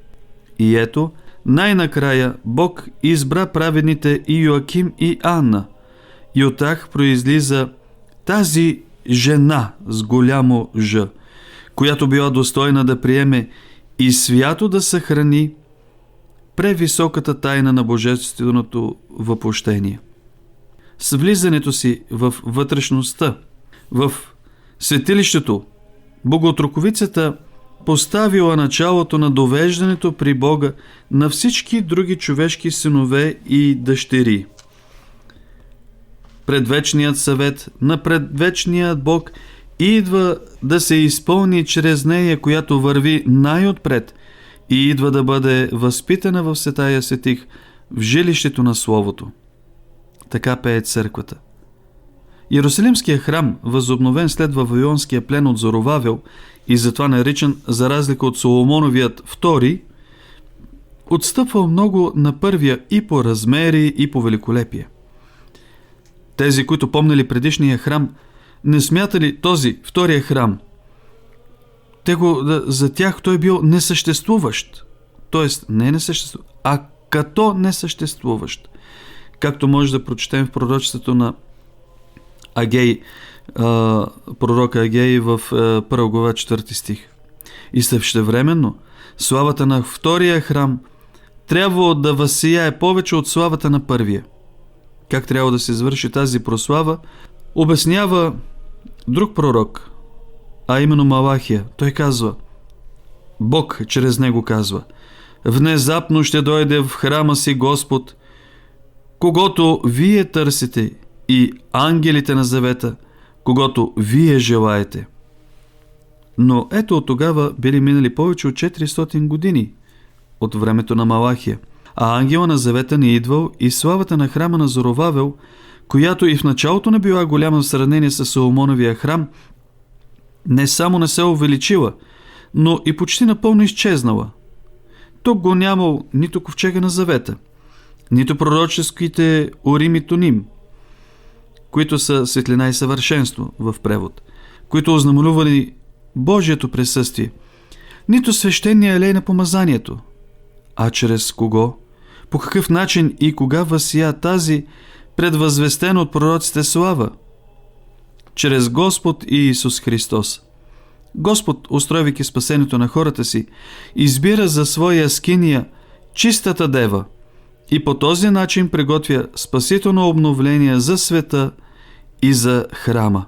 И ето, най-накрая Бог избра праведните и Йоаким и Анна, и от тях произлиза тази жена с голямо Ж, която била достойна да приеме и свято да съхрани превисоката тайна на божественото въплъщение. С влизането си в вътрешността, в светилището, Богоотроковицата поставила началото на довеждането при Бога на всички други човешки синове и дъщери. Предвечният съвет на предвечният Бог идва да се изпълни чрез нея, която върви най-отпред, и идва да бъде възпитана в Светая Светих, в жилището на Словото. Така пее църквата. Иерусалимският храм, възобновен след Вавилонския плен от Зоровавел и затова наричан, за разлика от Соломоновият втори, отстъпвал много на първия и по размери, и по великолепие. Тези, които помнили предишния храм, не смятали този втория храм. За тях той бил несъществуващ. Тоест, не несъществуващ, а като несъществуващ. Както може да прочетем в пророчеството на Агей, пророка Агей в 1 глава 4 стих. И същевременно славата на втория храм трябвало да възсияе повече от славата на първия. Как трябва да се извърши тази прослава, обяснява друг пророк, а именно Малахия. Той казва, Бог чрез него казва: внезапно ще дойде в храма си Господ, когото вие търсите, и ангелите на завета, когото вие желаете. Но ето от тогава били минали повече от 400 години от времето на Малахия, а ангела на завета не идвал, и славата на храма на Зоровавел, която и в началото не била голяма в сравнение с Соломоновия храм, не само не се увеличила, но и почти напълно изчезнала. Тук го нямал нито ковчега на завета, нито пророческите Урим и Туним, които са светлина и съвършенство в превод, които ознаменували Божието присъствие, нито свещения елей на помазанието, а чрез кого, по какъв начин и кога възсия тази предвъзвестена от пророците слава? Чрез Господ и Исус Христос. Господ, устройвайки спасението на хората си, избира за своя скиния чистата дева и по този начин приготвя спасително обновление за света и за храма.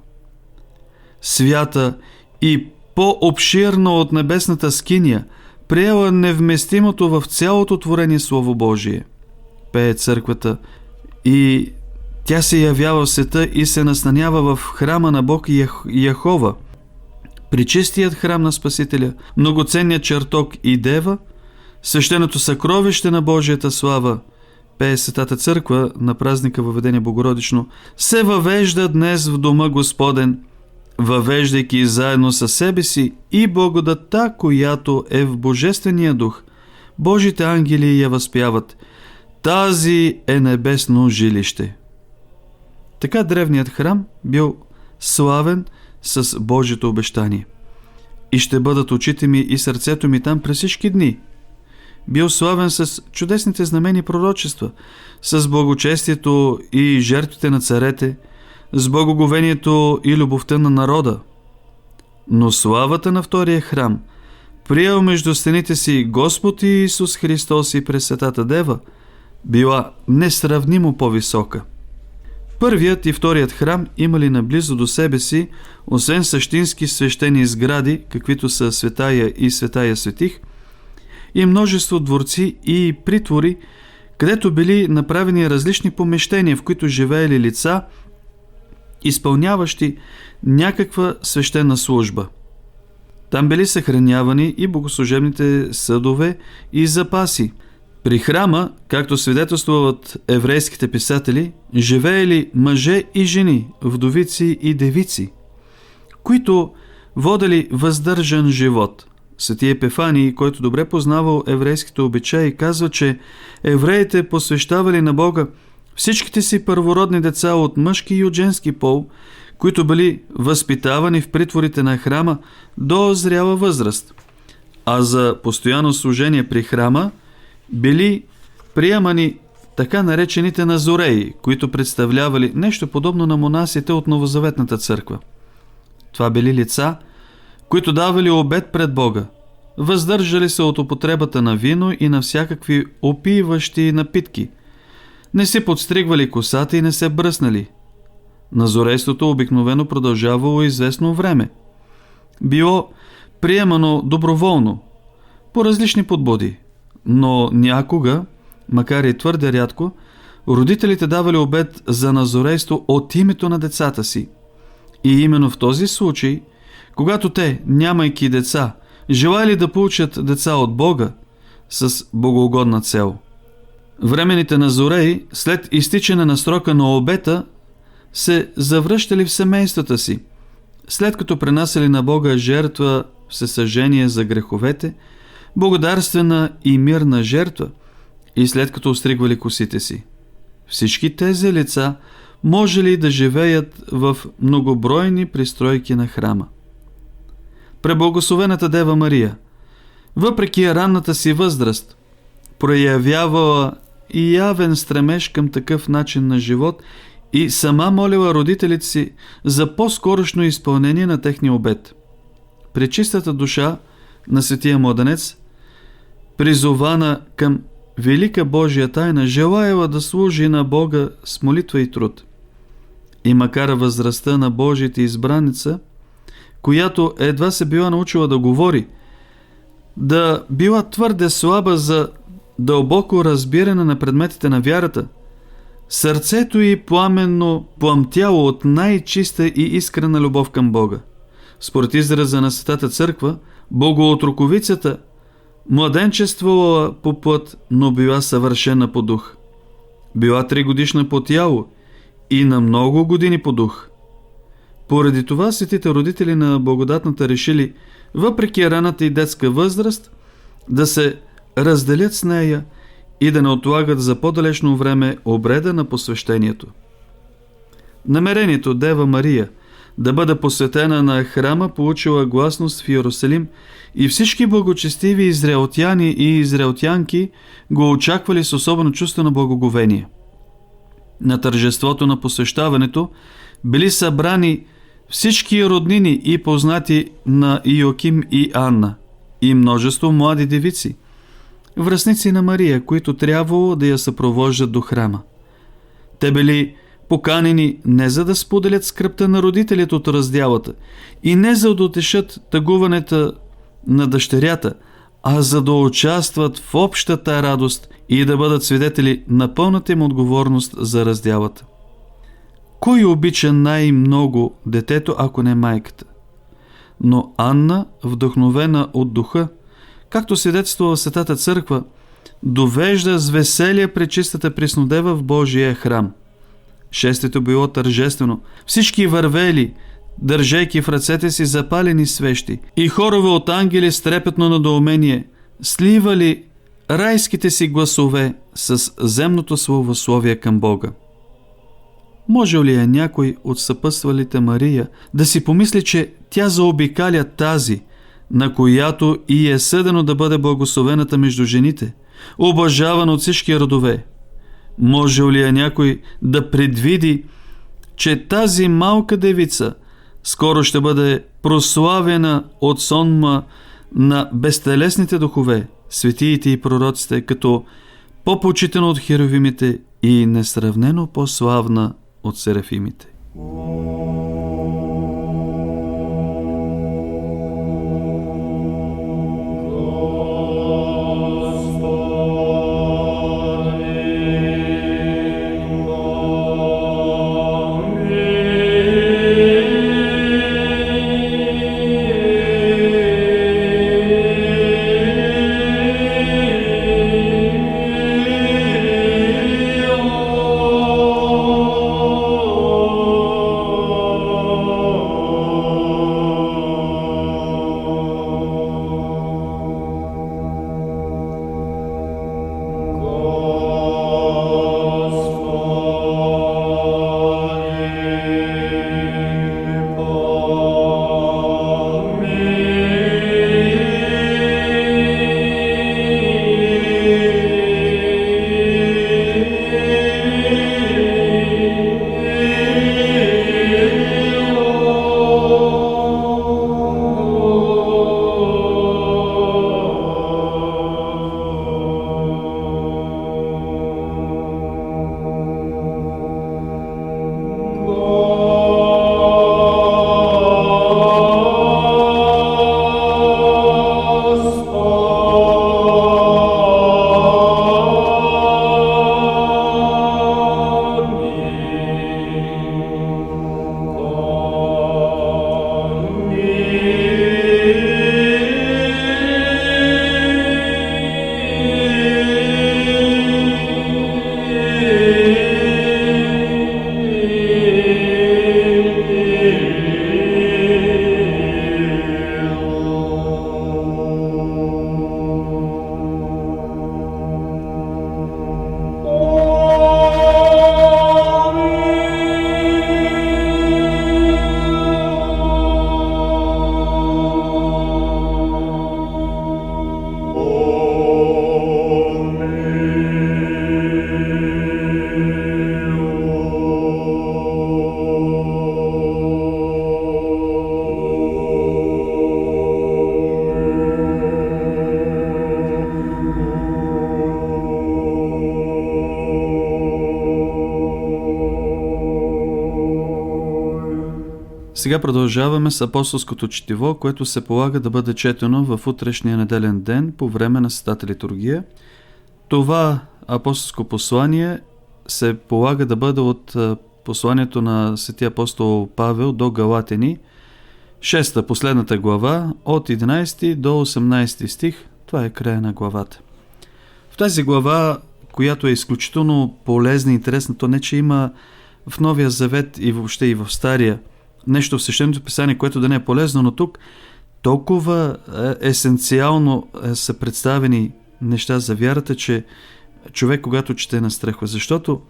Свята и по-обширно от небесната скиния приела невместимото в цялото творение Слово Божие. Пее църквата и тя се явява в света и се настанява в храма на Бог Яхова, причистият храм на Спасителя, многоценният чертог и дева, свещеното съкровище на Божията слава. Пее Светата църква на празника Въведение Богородично, се въвежда днес в дома Господен, въвеждайки заедно със себе си и благодатта, която е в Божествения дух. Божите ангели я възпяват. Тази е небесно жилище. Така древният храм бил славен с Божието обещание. И ще бъдат очите ми и сърцето ми там през всички дни. бил славен с чудесните знамени пророчества, с благочестието и жертвите на царете, с благоговението и любовта на народа. Но славата на втория храм, приел между стените си Господ Исус Христос и Пресветата Дева, била несравнимо по-висока. Първият и вторият храм имали наблизо до себе си, освен същински свещени сгради, каквито са Светая и Светая Светих, и множество дворци и притвори, където били направени различни помещения, в които живеели лица, изпълняващи някаква свещена служба. Там били съхранявани и богослужебните съдове и запаси. При храма, както свидетелствуват еврейските писатели, живеели мъже и жени, вдовици и девици, които водели въздържан живот. Свети Епифаний, който добре познавал еврейските обичаи, казва, че евреите посвещавали на Бога всичките си първородни деца от мъжки и от женски пол, които били възпитавани в притворите на храма до зряла възраст. А за постоянно служение при храма били приемани така наречените назореи, които представлявали нещо подобно на монасите от Новозаветната църква. Това били лица, които давали обет пред Бога, въздържали се от употребата на вино и на всякакви опийващи напитки, не си подстригвали косата и не се бръснали. Назорейството обикновено продължавало известно време. Било приемано доброволно, по различни подбуди, но някога, макар и твърде рядко, родителите давали обет за назорейство от името на децата си. И именно в този случай, когато те, нямайки деца, желали да получат деца от Бога с богоугодна цел. Временните назореи, след изтичане на срока на обета, се завръщали в семействата си, след като пренасяли на Бога жертва всесъжение за греховете, благодарствена и мирна жертва и след като остригвали косите си. Всички тези лица можели да живеят в многобройни пристройки на храма. Преблагословената Дева Мария, въпреки ранната си възраст, проявявала и явен стремеж към такъв начин на живот и сама молила родителите си за по-скорошно изпълнение на техния обет. Пречистата душа на светия младенец, призована към велика Божия тайна, желаяла да служи на Бога с молитва и труд. И макар възрастта на Божията избраница, която едва се била научила да говори, да била твърде слаба за дълбоко разбиране на предметите на вярата, сърцето й пламенно пламтяло от най-чиста и искрена любов към Бога. Според израза на Светата Църква, Богоотроковицата младенчествувала по плът, но била съвършена по дух. Била 3 годишна по тяло и на много години по дух. Поради това светите родители на благодатната решили, въпреки раната и детска възраст, да се разделят с нея и да не отлагат за по-далечно време обреда на посвещението. Намерението Дева Мария да бъде посветена на храма получила гласност в Иерусалим и всички благочестиви израелтяни и израелтянки го очаквали с особено чувство на благоговение. На тържеството на посвещаването били събрани всички роднини и познати на Иоаким и Анна и множество млади девици, връстници на Мария, които трябвало да я съпровождат до храма. Те били поканени не за да споделят скръпта на родителите от раздялата и не за да утешат тъгуването на дъщерята, а за да участват в общата радост и да бъдат свидетели на пълната им отговорност за раздялата. Кой обича най-много детето, ако не майката? Но Анна, вдъхновена от духа, както свидетелства в Светата Църква, довежда с веселие пречистата Преснодева в Божия храм. Шествието било тържествено. Всички вървели, държейки в ръцете си запалени свещи, и хорове от ангели с трепетно недоумение сливали райските си гласове с земното славословие към Бога. Може ли някой от съпътствалите Мария да си помисли, че тя заобикаля тази, на която и е съдено да бъде благословената между жените, уважавана от всички родове. Може ли е някой да предвиди, че тази малка девица скоро ще бъде прославена от сонма на безтелесните духове, светиите и пророците, като по-почитана от херовимите и несравнено по-славна от серафимите? Сега продължаваме с апостолското четиво, което се полага да бъде четено в утрешния неделен ден по време на Светата литургия. Това апостолско послание се полага да бъде от посланието на светия апостол Павел до Галатени, 6-та, последната глава, от 11 до 18 стих. Това е края на главата. В тази глава, която е изключително полезна и интересна, то не че има в Новия Завет и въобще и в Стария нещо в Свещеното писание, което да не е полезно, но тук толкова есенциално са представени неща за вярата, че човек, когато чете, настръхва. Защото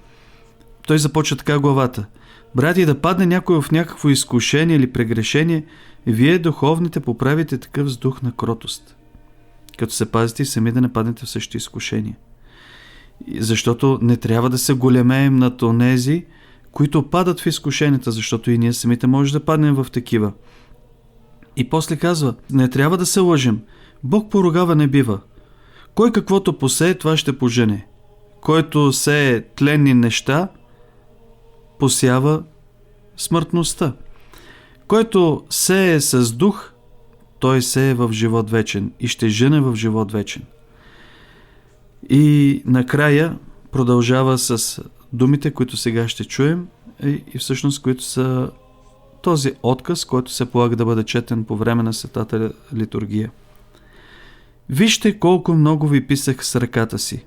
той започва така главата: брати, да падне някой в някакво изкушение или прегрешение, вие духовните поправите такъв с дух на кротост, като се пазите и сами да не паднете в същото изкушение. Защото не трябва да се големеем над онези, които падат в изкушенията, защото и ние самите може да паднем в такива. И после казва: не трябва да се лъжем. Бог поругава не бива. Кой каквото посее, това ще пожене. Който сее тленни неща, посява смъртността. Който сее с дух, той сее в живот вечен и ще жене в живот вечен. И накрая продължава с думите, които сега ще чуем, и всъщност които са този отказ, който се полага да бъде четен по време на Светата литургия. Вижте колко много ви писах с ръката си.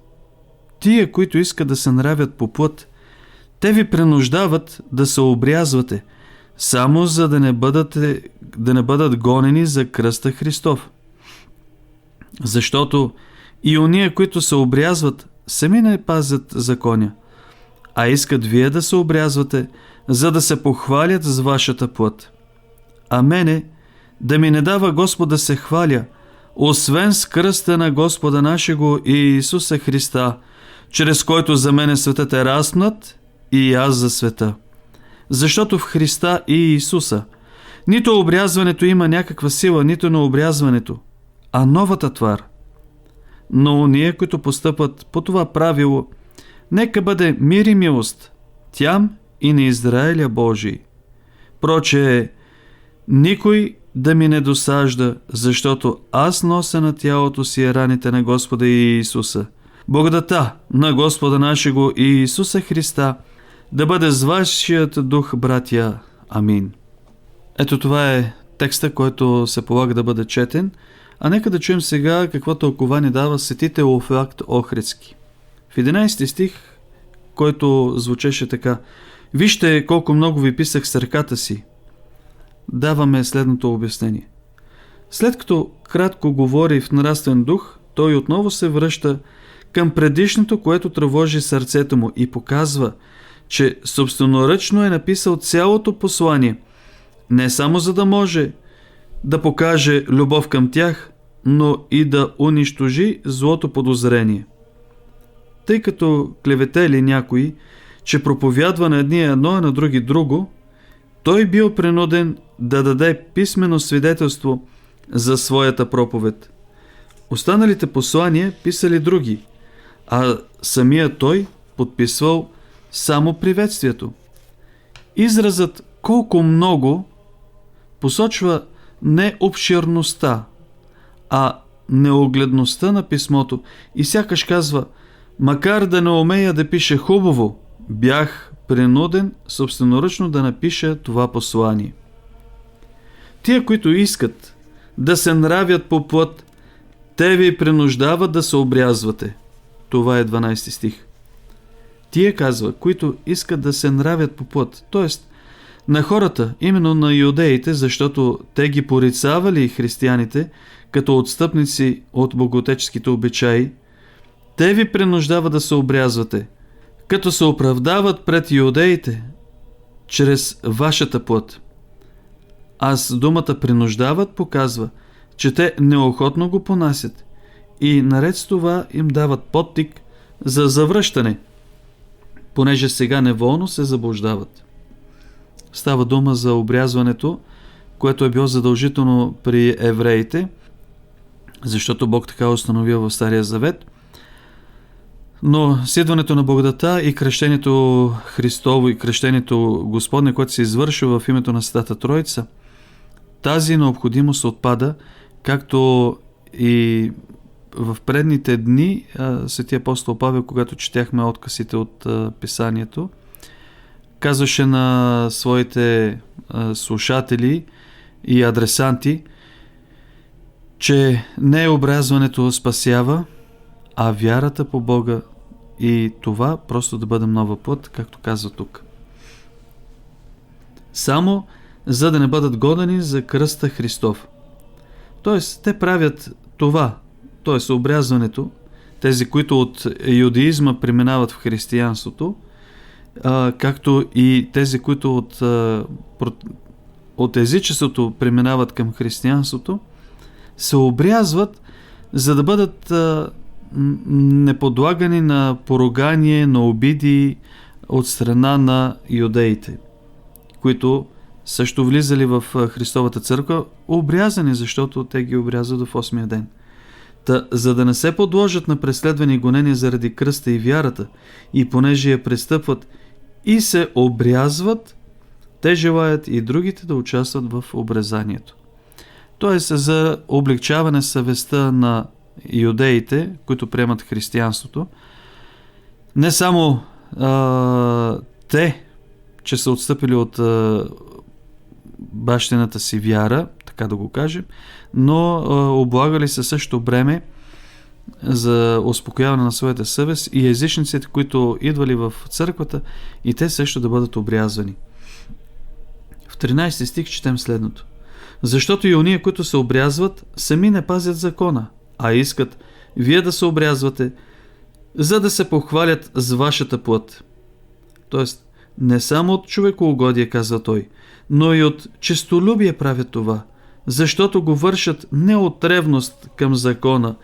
Тия, които искат да се нравят по плът, те ви принуждават да се обрязвате, само за да не бъдат гонени за кръста Христов. Защото и ония, които се обрязват, сами не пазят законя, а искат вие да се обрязвате, за да се похвалят с вашата плът. А мене да ми не дава Господ да се хваля, освен с кръста на Господа нашего и Исуса Христа, чрез който за мене светът е распнат и аз за света. Защото в Христа и Исуса нито обрязването има някаква сила, нито на обрязването, а новата твар. Но уния, които постъпват по това правило, нека бъде мир и милост, тям и на Израиля Божий. Проче, никой да ми не досажда, защото аз нося на тялото си раните на Господа и Исуса. Благодата на Господа нашего и Исуса Христа да бъде с вашият дух, братя. Амин. Ето това е текста, който се полага да бъде четен, а нека да чуем сега какво тълкование дава свети Теофилакт Охридски. В 11 стих, който звучеше така: вижте колко много ви писах с ръката си, даваме следното обяснение. След като кратко говори в нравствен дух, той отново се връща към предишното, което тревожи сърцето му, и показва, че собственоръчно е написал цялото послание, не само за да може да покаже любов към тях, но и да унищожи злото подозрение. Тъй като клеветели някои, че проповядва на едни едно, а на други друго, той бил принуден да даде писмено свидетелство за своята проповед. Останалите послания писали други, а самия той подписвал само приветствието. Изразът колко много посочва не обширността, а неогледността на писмото и сякаш казва: макар да не умея да пиша хубаво, бях принуден собственоръчно да напиша това послание. Тия, които искат да се нравят по плът, те ви принуждават да се обрязвате. Това е 12 стих. Тия, казва, които искат да се нравят по плът, т.е. на хората, именно на юдеите, защото те ги порицавали християните като отстъпници от богоотеческите обичаи, те ви принуждават да се обрязвате, като се оправдават пред юдеите чрез вашата плът. А с думата принуждават показва, че те неохотно го понасят и наред с това им дават подтик за завръщане, понеже сега неволно се заблуждават. Става дума за обрязването, което е било задължително при евреите, защото Бог така установил в Стария Завет. Но с идването на благодата и кръщението Христово и кръщението Господне, което се извършва в името на Светата Троица, тази необходимост отпада, както и в предните дни светия апостол Павел, когато четяхме откъсите от Писанието, казваше на своите слушатели и адресанти, че не обрязването спасява, а вярата по Бога, и това просто да бъдем нова плът, както казва тук. Само за да не бъдат годени за кръста Христов. Тоест, те правят това, т.е. обрязването, тези, които от юдеизма преминават в християнството, както и тези, които от езичеството преминават към християнството, се обрязват, за да бъдат неподлагани на поругание, на обиди от страна на юдеите, които също влизали в Христовата църква, обрязани, защото те ги обрязват в 8-я ден. За да не се подложат на преследване и гонения заради кръста и вярата, и понеже я престъпват и се обрязват, те желаят и другите да участват в обрезанието. Тоест за облегчаване съвестта на юдеите, които приемат християнството, не само те, че са отстъпили от бащината си вяра, така да го кажем, но облагали се също бреме за успокояване на своята съвест и езичниците, които идвали в църквата, и те също да бъдат обрязвани. В 13 стих четем следното: защото и ония, които се обрязват, сами не пазят закона, а искат вие да се обрязвате, за да се похвалят с вашата плът. Тоест, не само от човекоугодие, казва той, но и от честолюбие правят това, защото го вършат не от ревност към закона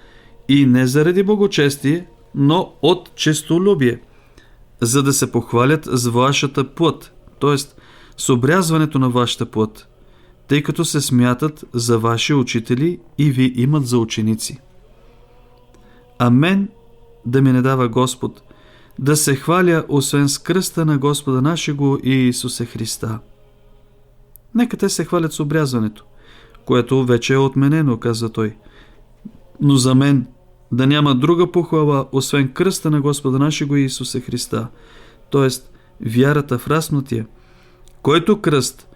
и не заради богочестие, но от честолюбие, за да се похвалят с вашата плът, т.е. с обрязването на вашата плът, тъй като се смятат за ваши учители и ви имат за ученици. Амен, да ми не дава Господ, да се хваля освен с кръста на Господа нашего и Исуса Христа. Нека те се хвалят с обрязването, което вече е отменено, каза той. Но за мен да няма друга похвала, освен кръста на Господа нашего и Исуса Христа, т.е. вярата в разпнатия, който кръст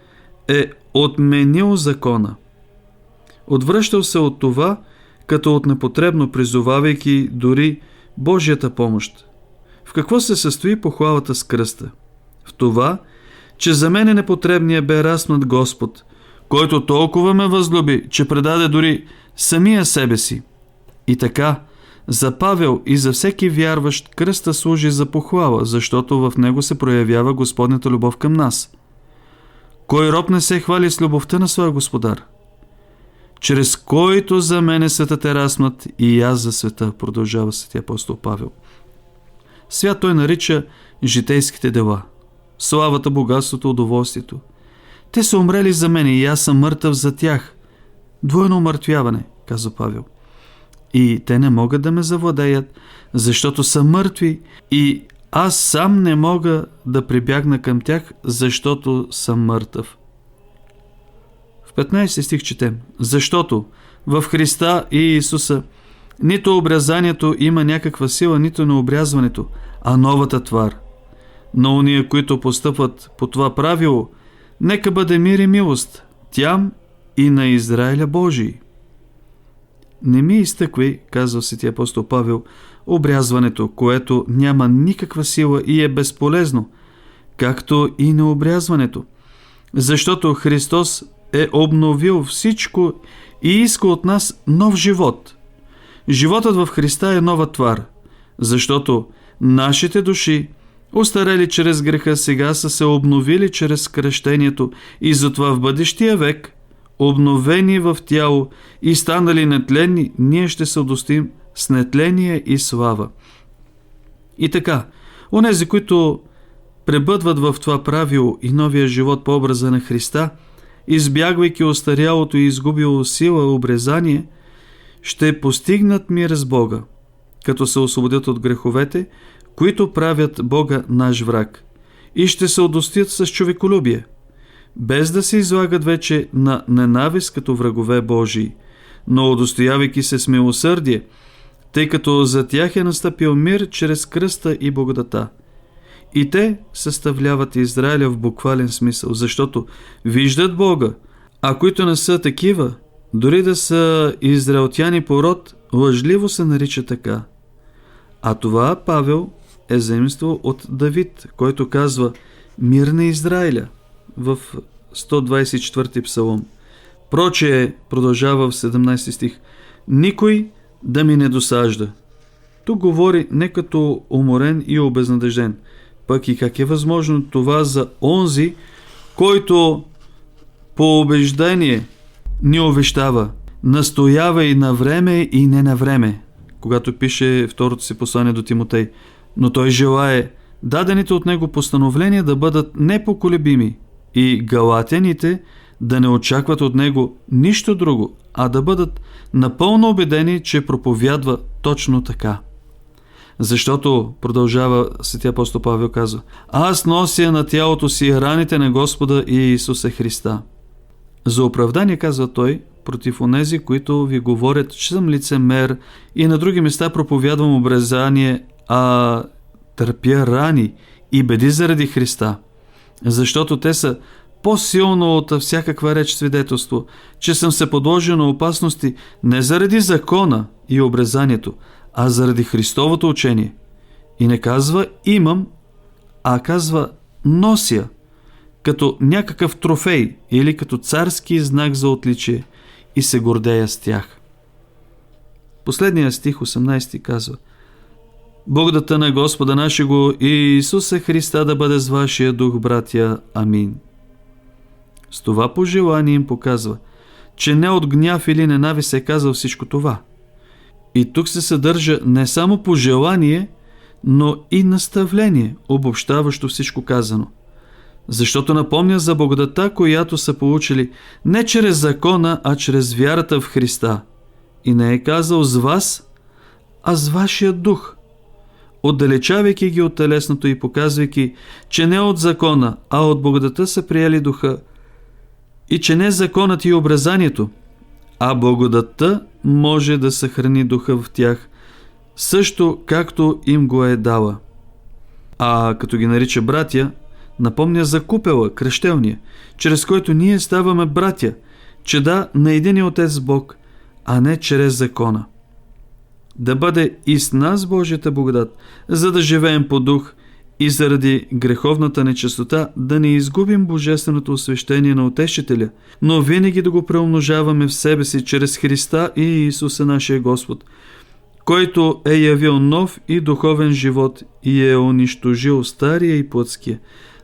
е отменил закона. Отвръщал се от това, като от непотребно, призовавайки дори Божията помощ. В какво се състои похвалата с кръста? В това, че за мен непотребния бе разпнат Господ, който толкова ме възлюби, че предаде дори самия себе си. И така, за Павел и за всеки вярващ кръста служи за похвала, защото в него се проявява Господната любов към нас. Кой роб не се хвали с любовта на своя Господар? Чрез който за мене светът е разпнат и аз за света, продължава светия апостол Павел. Свят той нарича житейските дела, славата, богатството, удоволствието. Те са умрели за мен и аз съм мъртъв за тях. Двойно умъртвяване, казва Павел. И те не могат да ме завладеят, защото са мъртви и аз сам не мога да прибягна към тях, защото съм мъртъв. В 15 стих четем: защото в Христа и Исуса нито обрязанието има някаква сила, нито на обрязването, а новата твар. На уния, които постъпват по това правило, нека бъде мир и милост, тям и на Израиля Божий. Не ми изтъквай, казва светия апостол Павел, обрязването, което няма никаква сила и е безполезно, както и на обрязването, защото Христос е обновил всичко и иска от нас нов живот. Животът в Христа е нова твар, защото нашите души, остарели чрез греха, сега са се обновили чрез кръщението и затова в бъдещия век, обновени в тяло и станали нетленни, ние ще се удостоим с нетление и слава. И така, онези, които пребъдват в това правило и новия живот по образа на Христа, избягвайки остарялото и изгубило сила обрезание, ще постигнат мир с Бога, като се освободят от греховете, които правят Бога наш враг, и ще се удостоят с човеколюбие, без да се излагат вече на ненавист като врагове Божии, но удостоявайки се с милосърдие, тъй като за тях е настъпил мир чрез кръста и благодата. И те съставляват Израиля в буквален смисъл, защото виждат Бога, а които не са такива, дори да са израелтяни по род, лъжливо се нарича така. А това Павел е заимствал от Давид, който казва мир на Израиля в 124 псалом. Прочее, продължава в 17 стих, никой да ми не досажда. Тук говори не като уморен и обезнадежден, пък и как е възможно това за онзи, който по убеждение ни увещава, настоява и на време и не на време, когато пише второто си послание до Тимотей, но той желае дадените от него постановления да бъдат непоколебими и галатяните да не очакват от него нищо друго, а да бъдат напълно убедени, че проповядва точно така. Защото, продължава светия апостол Павел, казва, аз нося на тялото си раните на Господа и Исуса Христа. За оправдание, казва той, против онези, които ви говорят, че съм лицемер и на други места проповядвам обрезание, а търпя рани и беди заради Христа. Защото те са по-силно от всякаква реч свидетелство, че съм се подложил на опасности не заради закона и обрезанието, а заради Христовото учение. И не казва имам, а казва нося, като някакъв трофей или като царски знак за отличие, и се гордея с тях. Последният стих, 18, казва: Благодата на Господа нашего и Исуса Христа да бъде с вашия дух, братя. Амин. С това пожелание им показва, че не от гняв или ненавист е казал всичко това. И тук се съдържа не само пожелание, но и наставление, обобщаващо всичко казано. Защото напомня за благодата, която са получили не чрез закона, а чрез вярата в Христа. И не е казал с вас, а с вашия дух, отдалечавайки ги от телесното и показвайки, че не от закона, а от благодата са приели духа, и че не законът и обрезанието, а благодата може да съхрани духа в тях, също както им го е дала. А като ги нарича братя, напомня за купела, кръщелния, чрез който ние ставаме братя, чеда на единия Отец Бог, а не чрез закона. Да бъде и с нас Божията благодат, за да живеем по дух и заради греховната нечистота да не изгубим божественото освещение на Утешителя, но винаги да го преумножаваме в себе си чрез Христа и Исуса нашия Господ, който е явил нов и духовен живот и е унищожил стария и плътския.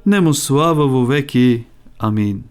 Нему слава вовеки. Амин.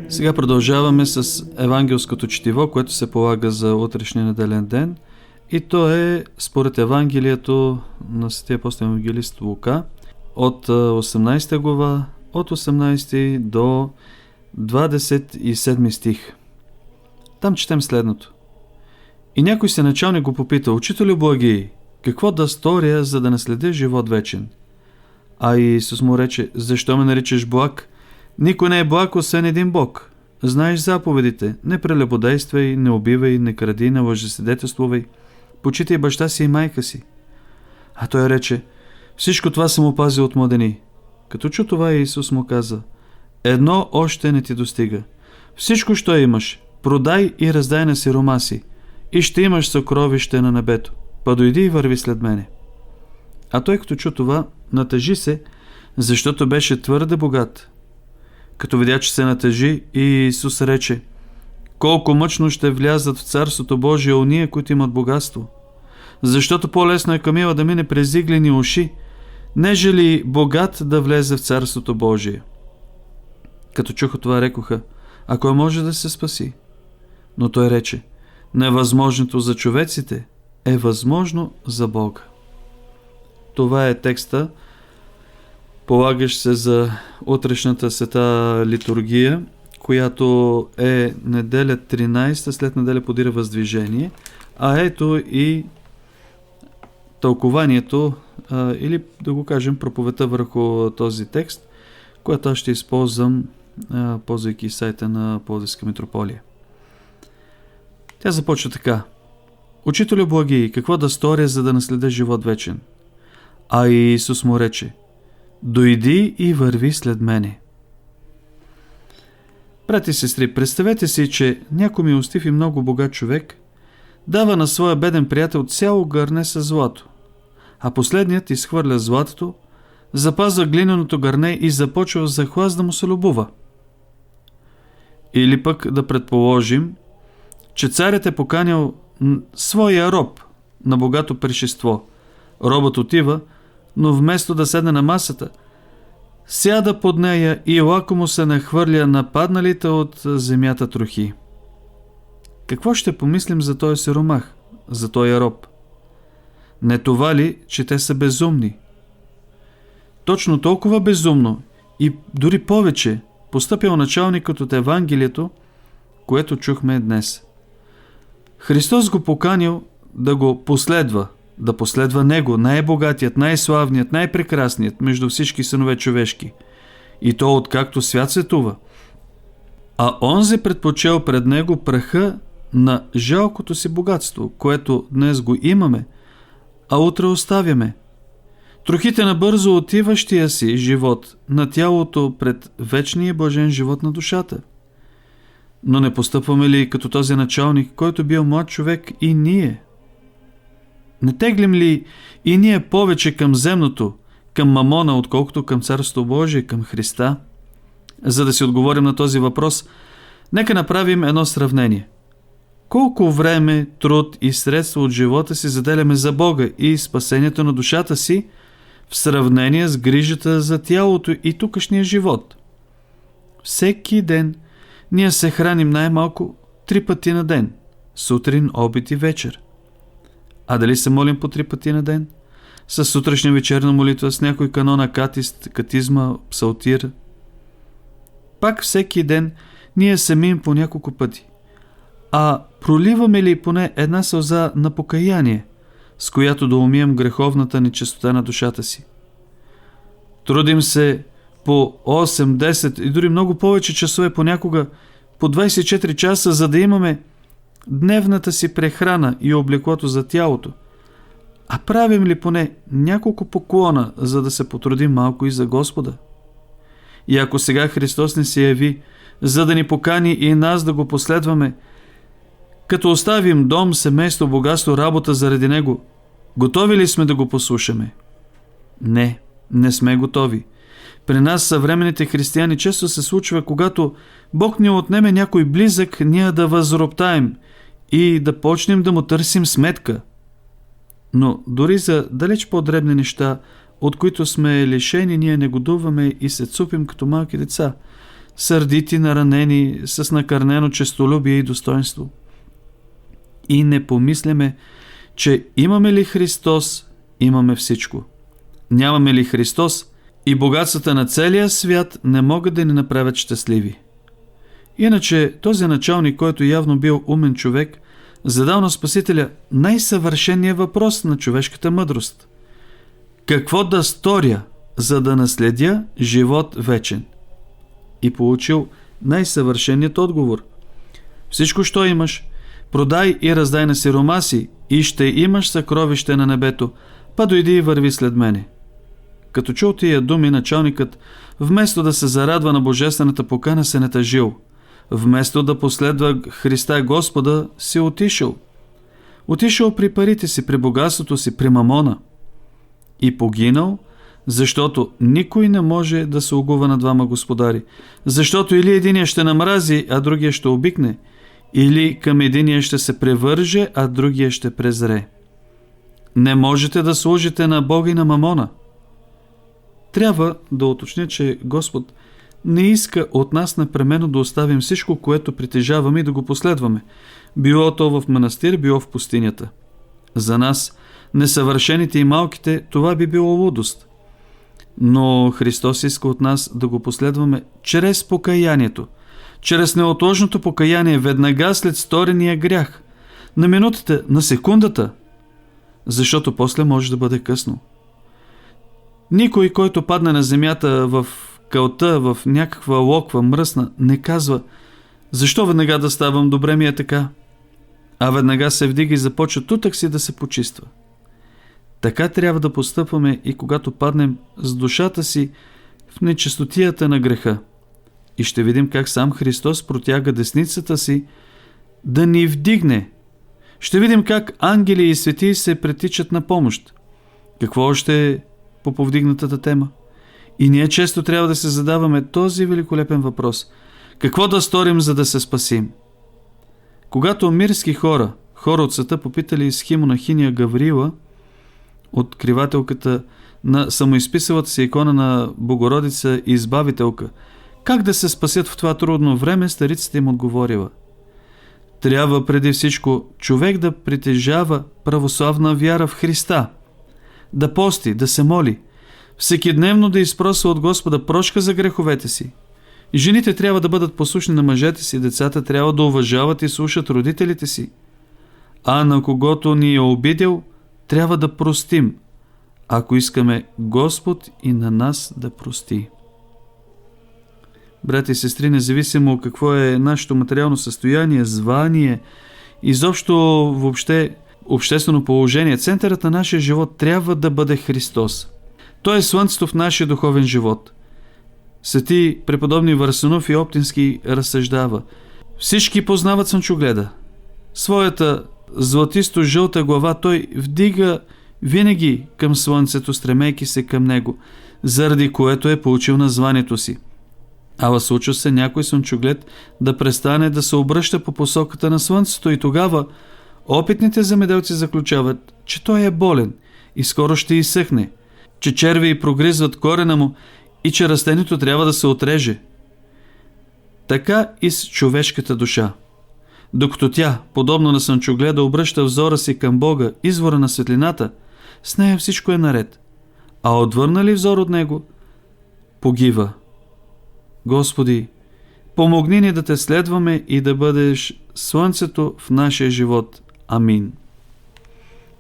Сега продължаваме с евангелското четиво, което се полага за утрешния неделен ден, и то е според Евангелието на Светия апостол евангелист Лука от 18 глава, от 18 до 27 стих. Там четем следното. И някой се началник го попита: Учителю благий, какво да сторя, за да наследя живот вечен? А Исус му рече: защо ме наричаш благ? Никой не е благ, освен един Бог. Знаеш заповедите: не прелюбодействай, не убивай, не кради, не лъжесвидетелствувай, почитай баща си и майка си. А той рече: всичко това съм опазил от младени. Като чу това, Исус му каза: едно още не ти достига. Всичко, що имаш, продай и раздай на сиромаси, и ще имаш съкровище на небето. Па дойди и върви след мене. А той, като чу това, натъжи се, защото беше твърде богат. Като видя, че се натъжи, Исус рече: колко мъчно ще влязат в Царството Божие ония, които имат богатство. Защото по-лесно е камила да мине през иглени уши, нежели богат да влезе в Царството Божие. Като чуха това, рекоха: а кой може да се спаси? Но той рече: невъзможното за човеците е възможно за Бога. Това е текста, полагащ се за утрешната света литургия, която е неделя 13, след неделя подира Въздвижение, а ето и тълкованието, или да го кажем проповедта върху този текст, която аз ще използвам, ползвайки сайта на Пловдивска митрополия. Тя започва така: Учителю благий, какво да сторя, за да наследя живот вечен? А Исус му рече: дойди и върви след мене. Брати и сестри, представете си, че някой милостив и много богат човек дава на своя беден приятел цяло гърне с злато, а последният изхвърля златото, запазва глиненото гърне и започва за хлас да му се любува. Или пък да предположим, че царят е поканил своя роб на богато пришество. Робът отива, но вместо да седне на масата, сяда под нея и лакомо се нахвърля на падналите от земята трохи. какво ще помислим за този сиромах, за този роб? Не това ли, че те са безумни? Точно толкова безумно и дори повече постъпил началникът от Евангелието, което чухме днес. Христос го поканил да го последва, да последва Него, най-богатият, най-славният, най-прекрасният между всички синове човешки. И то откакто свят светува. А онзи предпочел пред Него праха на жалкото си богатство, което днес го имаме, а утре оставяме. Трохите на бързо отиващия си живот на тялото пред вечния блажен живот на душата. Но не постъпваме ли като този началник, който бил млад човек и ние? Не теглим ли и ние повече към земното, към мамона, отколкото към Царство Божие, към Христа? За да си отговорим на този въпрос, нека направим едно сравнение. Колко време, труд и средства от живота си заделяме за Бога и спасението на душата си в сравнение с грижата за тялото и тукашния живот? Всеки ден ние се храним най-малко 3 пъти на ден – сутрин, обед и вечер. А дали се молим по 3 пъти на ден? С сутрешна вечерна молитва, с някой канон акатист, катизма, псалтир. Пак всеки ден ние се мием по няколко пъти. А проливаме ли поне една сълза на покаяние, с която да умием греховната нечистота на душата си? Трудим се по 8, 10 и дори много повече часове, понякога по 24 часа, за да имаме дневната си прехрана и облеклото за тялото. А правим ли поне няколко поклона, за да се потрудим малко и за Господа? И ако сега Христос не се яви, за да ни покани и нас да го последваме, като оставим дом, семейство, богатство, работа заради Него, готови ли сме да го послушаме? Не, не сме готови. При нас, съвременните християни, често се случва, когато Бог ни отнеме някой близък, ние да възроптаем и да почнем да му търсим сметка. Но дори за далеч по-дребни неща, от които сме лишени, ние негодуваме и се цупим като малки деца, сърдити, наранени, с накърнено честолюбие и достоинство. И не помисляме, че имаме ли Христос, имаме всичко. Нямаме ли Христос, и богатствата на целия свят не могат да ни направят щастливи. Иначе този началник, който явно бил умен човек, задал на Спасителя най-съвършения въпрос на човешката мъдрост. Какво да сторя, за да наследя живот вечен? И получил най-съвършеният отговор. Всичко, що имаш, продай и раздай на сиромаси и ще имаш съкровище на небето, па дойди и върви след мене. Като чул тия думи, началникът, вместо да се зарадва на божествената покана, се натъжил. Вместо да последва Христа Господа, си отишъл. Отишъл при парите си, при богатството си, при мамона. И погинал, защото никой не може да се огува на двама господари. Защото или единия ще намрази, а другия ще обикне, или към единия ще се превърже, а другия ще презре. Не можете да служите на Бога и на мамона. Трябва да уточня, че Господ не иска от нас непременно да оставим всичко, което притежаваме, и да го последваме. Било то в манастир, било в пустинята. За нас, несъвършените и малките, това би било лудост. Но Христос иска от нас да го последваме чрез покаянието, чрез неотложното покаяние веднага след сторения грях, на минутата, на секундата, защото после може да бъде късно. Никой, който падне на земята в кълта, в някаква локва мръсна, не казва: защо веднага да ставам, добре ми е така, а веднага се вдига и започва тутък си да се почиства. Така трябва да постъпваме и когато паднем с душата си в нечистотията на греха. И ще видим как сам Христос протяга десницата си да ни вдигне. Ще видим как ангели и светии се претичат на помощ. Какво още е по повдигнатата тема? И ние често трябва да се задаваме този великолепен въпрос: какво да сторим, за да се спасим? Когато мирски хора от света, попитали схимонахиня Гаврила, откривателката на самоизписалата си икона на Богородица и Избавителка, как да се спасят в това трудно време, старицата им отговорила: трябва преди всичко човек да притежава православна вяра в Христа, да пости, да се моли, всекидневно да изпросва от Господа прошка за греховете си. Жените трябва да бъдат послушни на мъжете си, децата трябва да уважават и слушат родителите си. А на когото ни е обидел, трябва да простим, ако искаме Господ и на нас да прости. Брати и сестри, независимо какво е нашето материално състояние, звание, изобщо въобще обществено положение, центърът на нашия живот трябва да бъде Христос. Той е слънцето в нашия духовен живот. Свети преподобни Варсунов и Оптински разсъждава: всички познават слънчогледа. Своята златисто-жълта глава той вдига винаги към слънцето, стремейки се към него, заради което е получил названието си. Ала случва се някой слънчоглед да престане да се обръща по посоката на слънцето и тогава опитните земеделци заключават, че той е болен и скоро ще изсъхне, че черви прогризват корена му и че растението трябва да се отреже. Така и с човешката душа. Докато тя, подобно на слънчогледа, обръща взора си към Бога, извора на светлината, с нея всичко е наред. А отвърна ли взор от него, погива. Господи, помогни ни да те следваме и да бъдеш слънцето в нашия живот. Амин.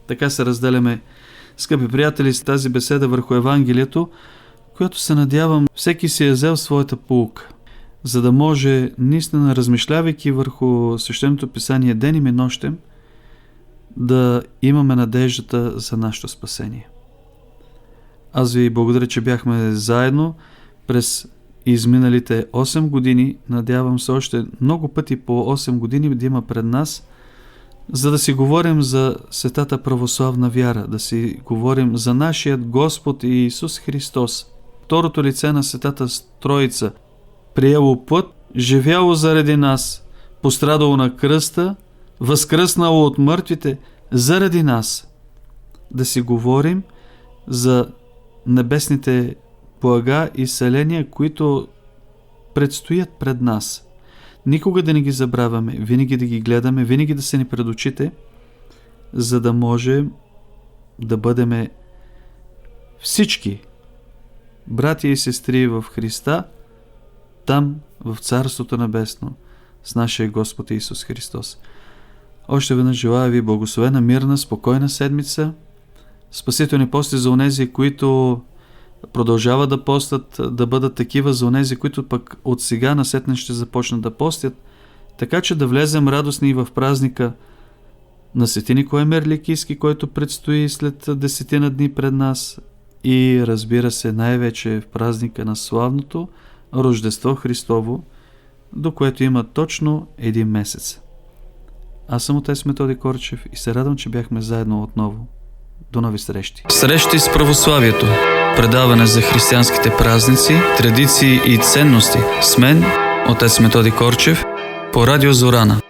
Така се разделяме, скъпи приятели, с тази беседа върху Евангелието, която се надявам всеки си е взел своята поука, за да може, наистина размишлявайки върху Свещеното писание денем и нощем, да имаме надеждата за нашето спасение. Аз ви благодаря, че бяхме заедно през изминалите 8 години. Надявам се още много пъти по 8 години да има пред нас, за да си говорим за светата православна вяра, да си говорим за нашият Господ Иисус Христос, второто лице на Светата Троица, приело плът, живяло заради нас, пострадало на кръста, възкръснало от мъртвите заради нас. Да си говорим за небесните блага и селения, които предстоят пред нас. Никога да не ги забравяме, винаги да ги гледаме, винаги да се ни пред очите, за да може да бъдем всички братя и сестри в Христа, там в Царството Небесно с нашия Господ Исус Христос. Още веднъж желая ви благословена, мирна, спокойна седмица, спасителни пости за онези, които продължават да постат, да бъдат такива за онези, които пък от сега насетне ще започнат да постят, така че да влезем радостни в празника на Свети Николай Мерликийски, който предстои след 10 дни пред нас, и разбира се най-вече в празника на славното Рождество Христово, до което има точно 1 месец. Аз съм отец Методи Корчев и се радвам, че бяхме заедно отново. До нови срещи! Срещи с православието. Предаване за християнските празници, традиции и ценности. С мен, отец Методи Корчев, по Радио Зорана.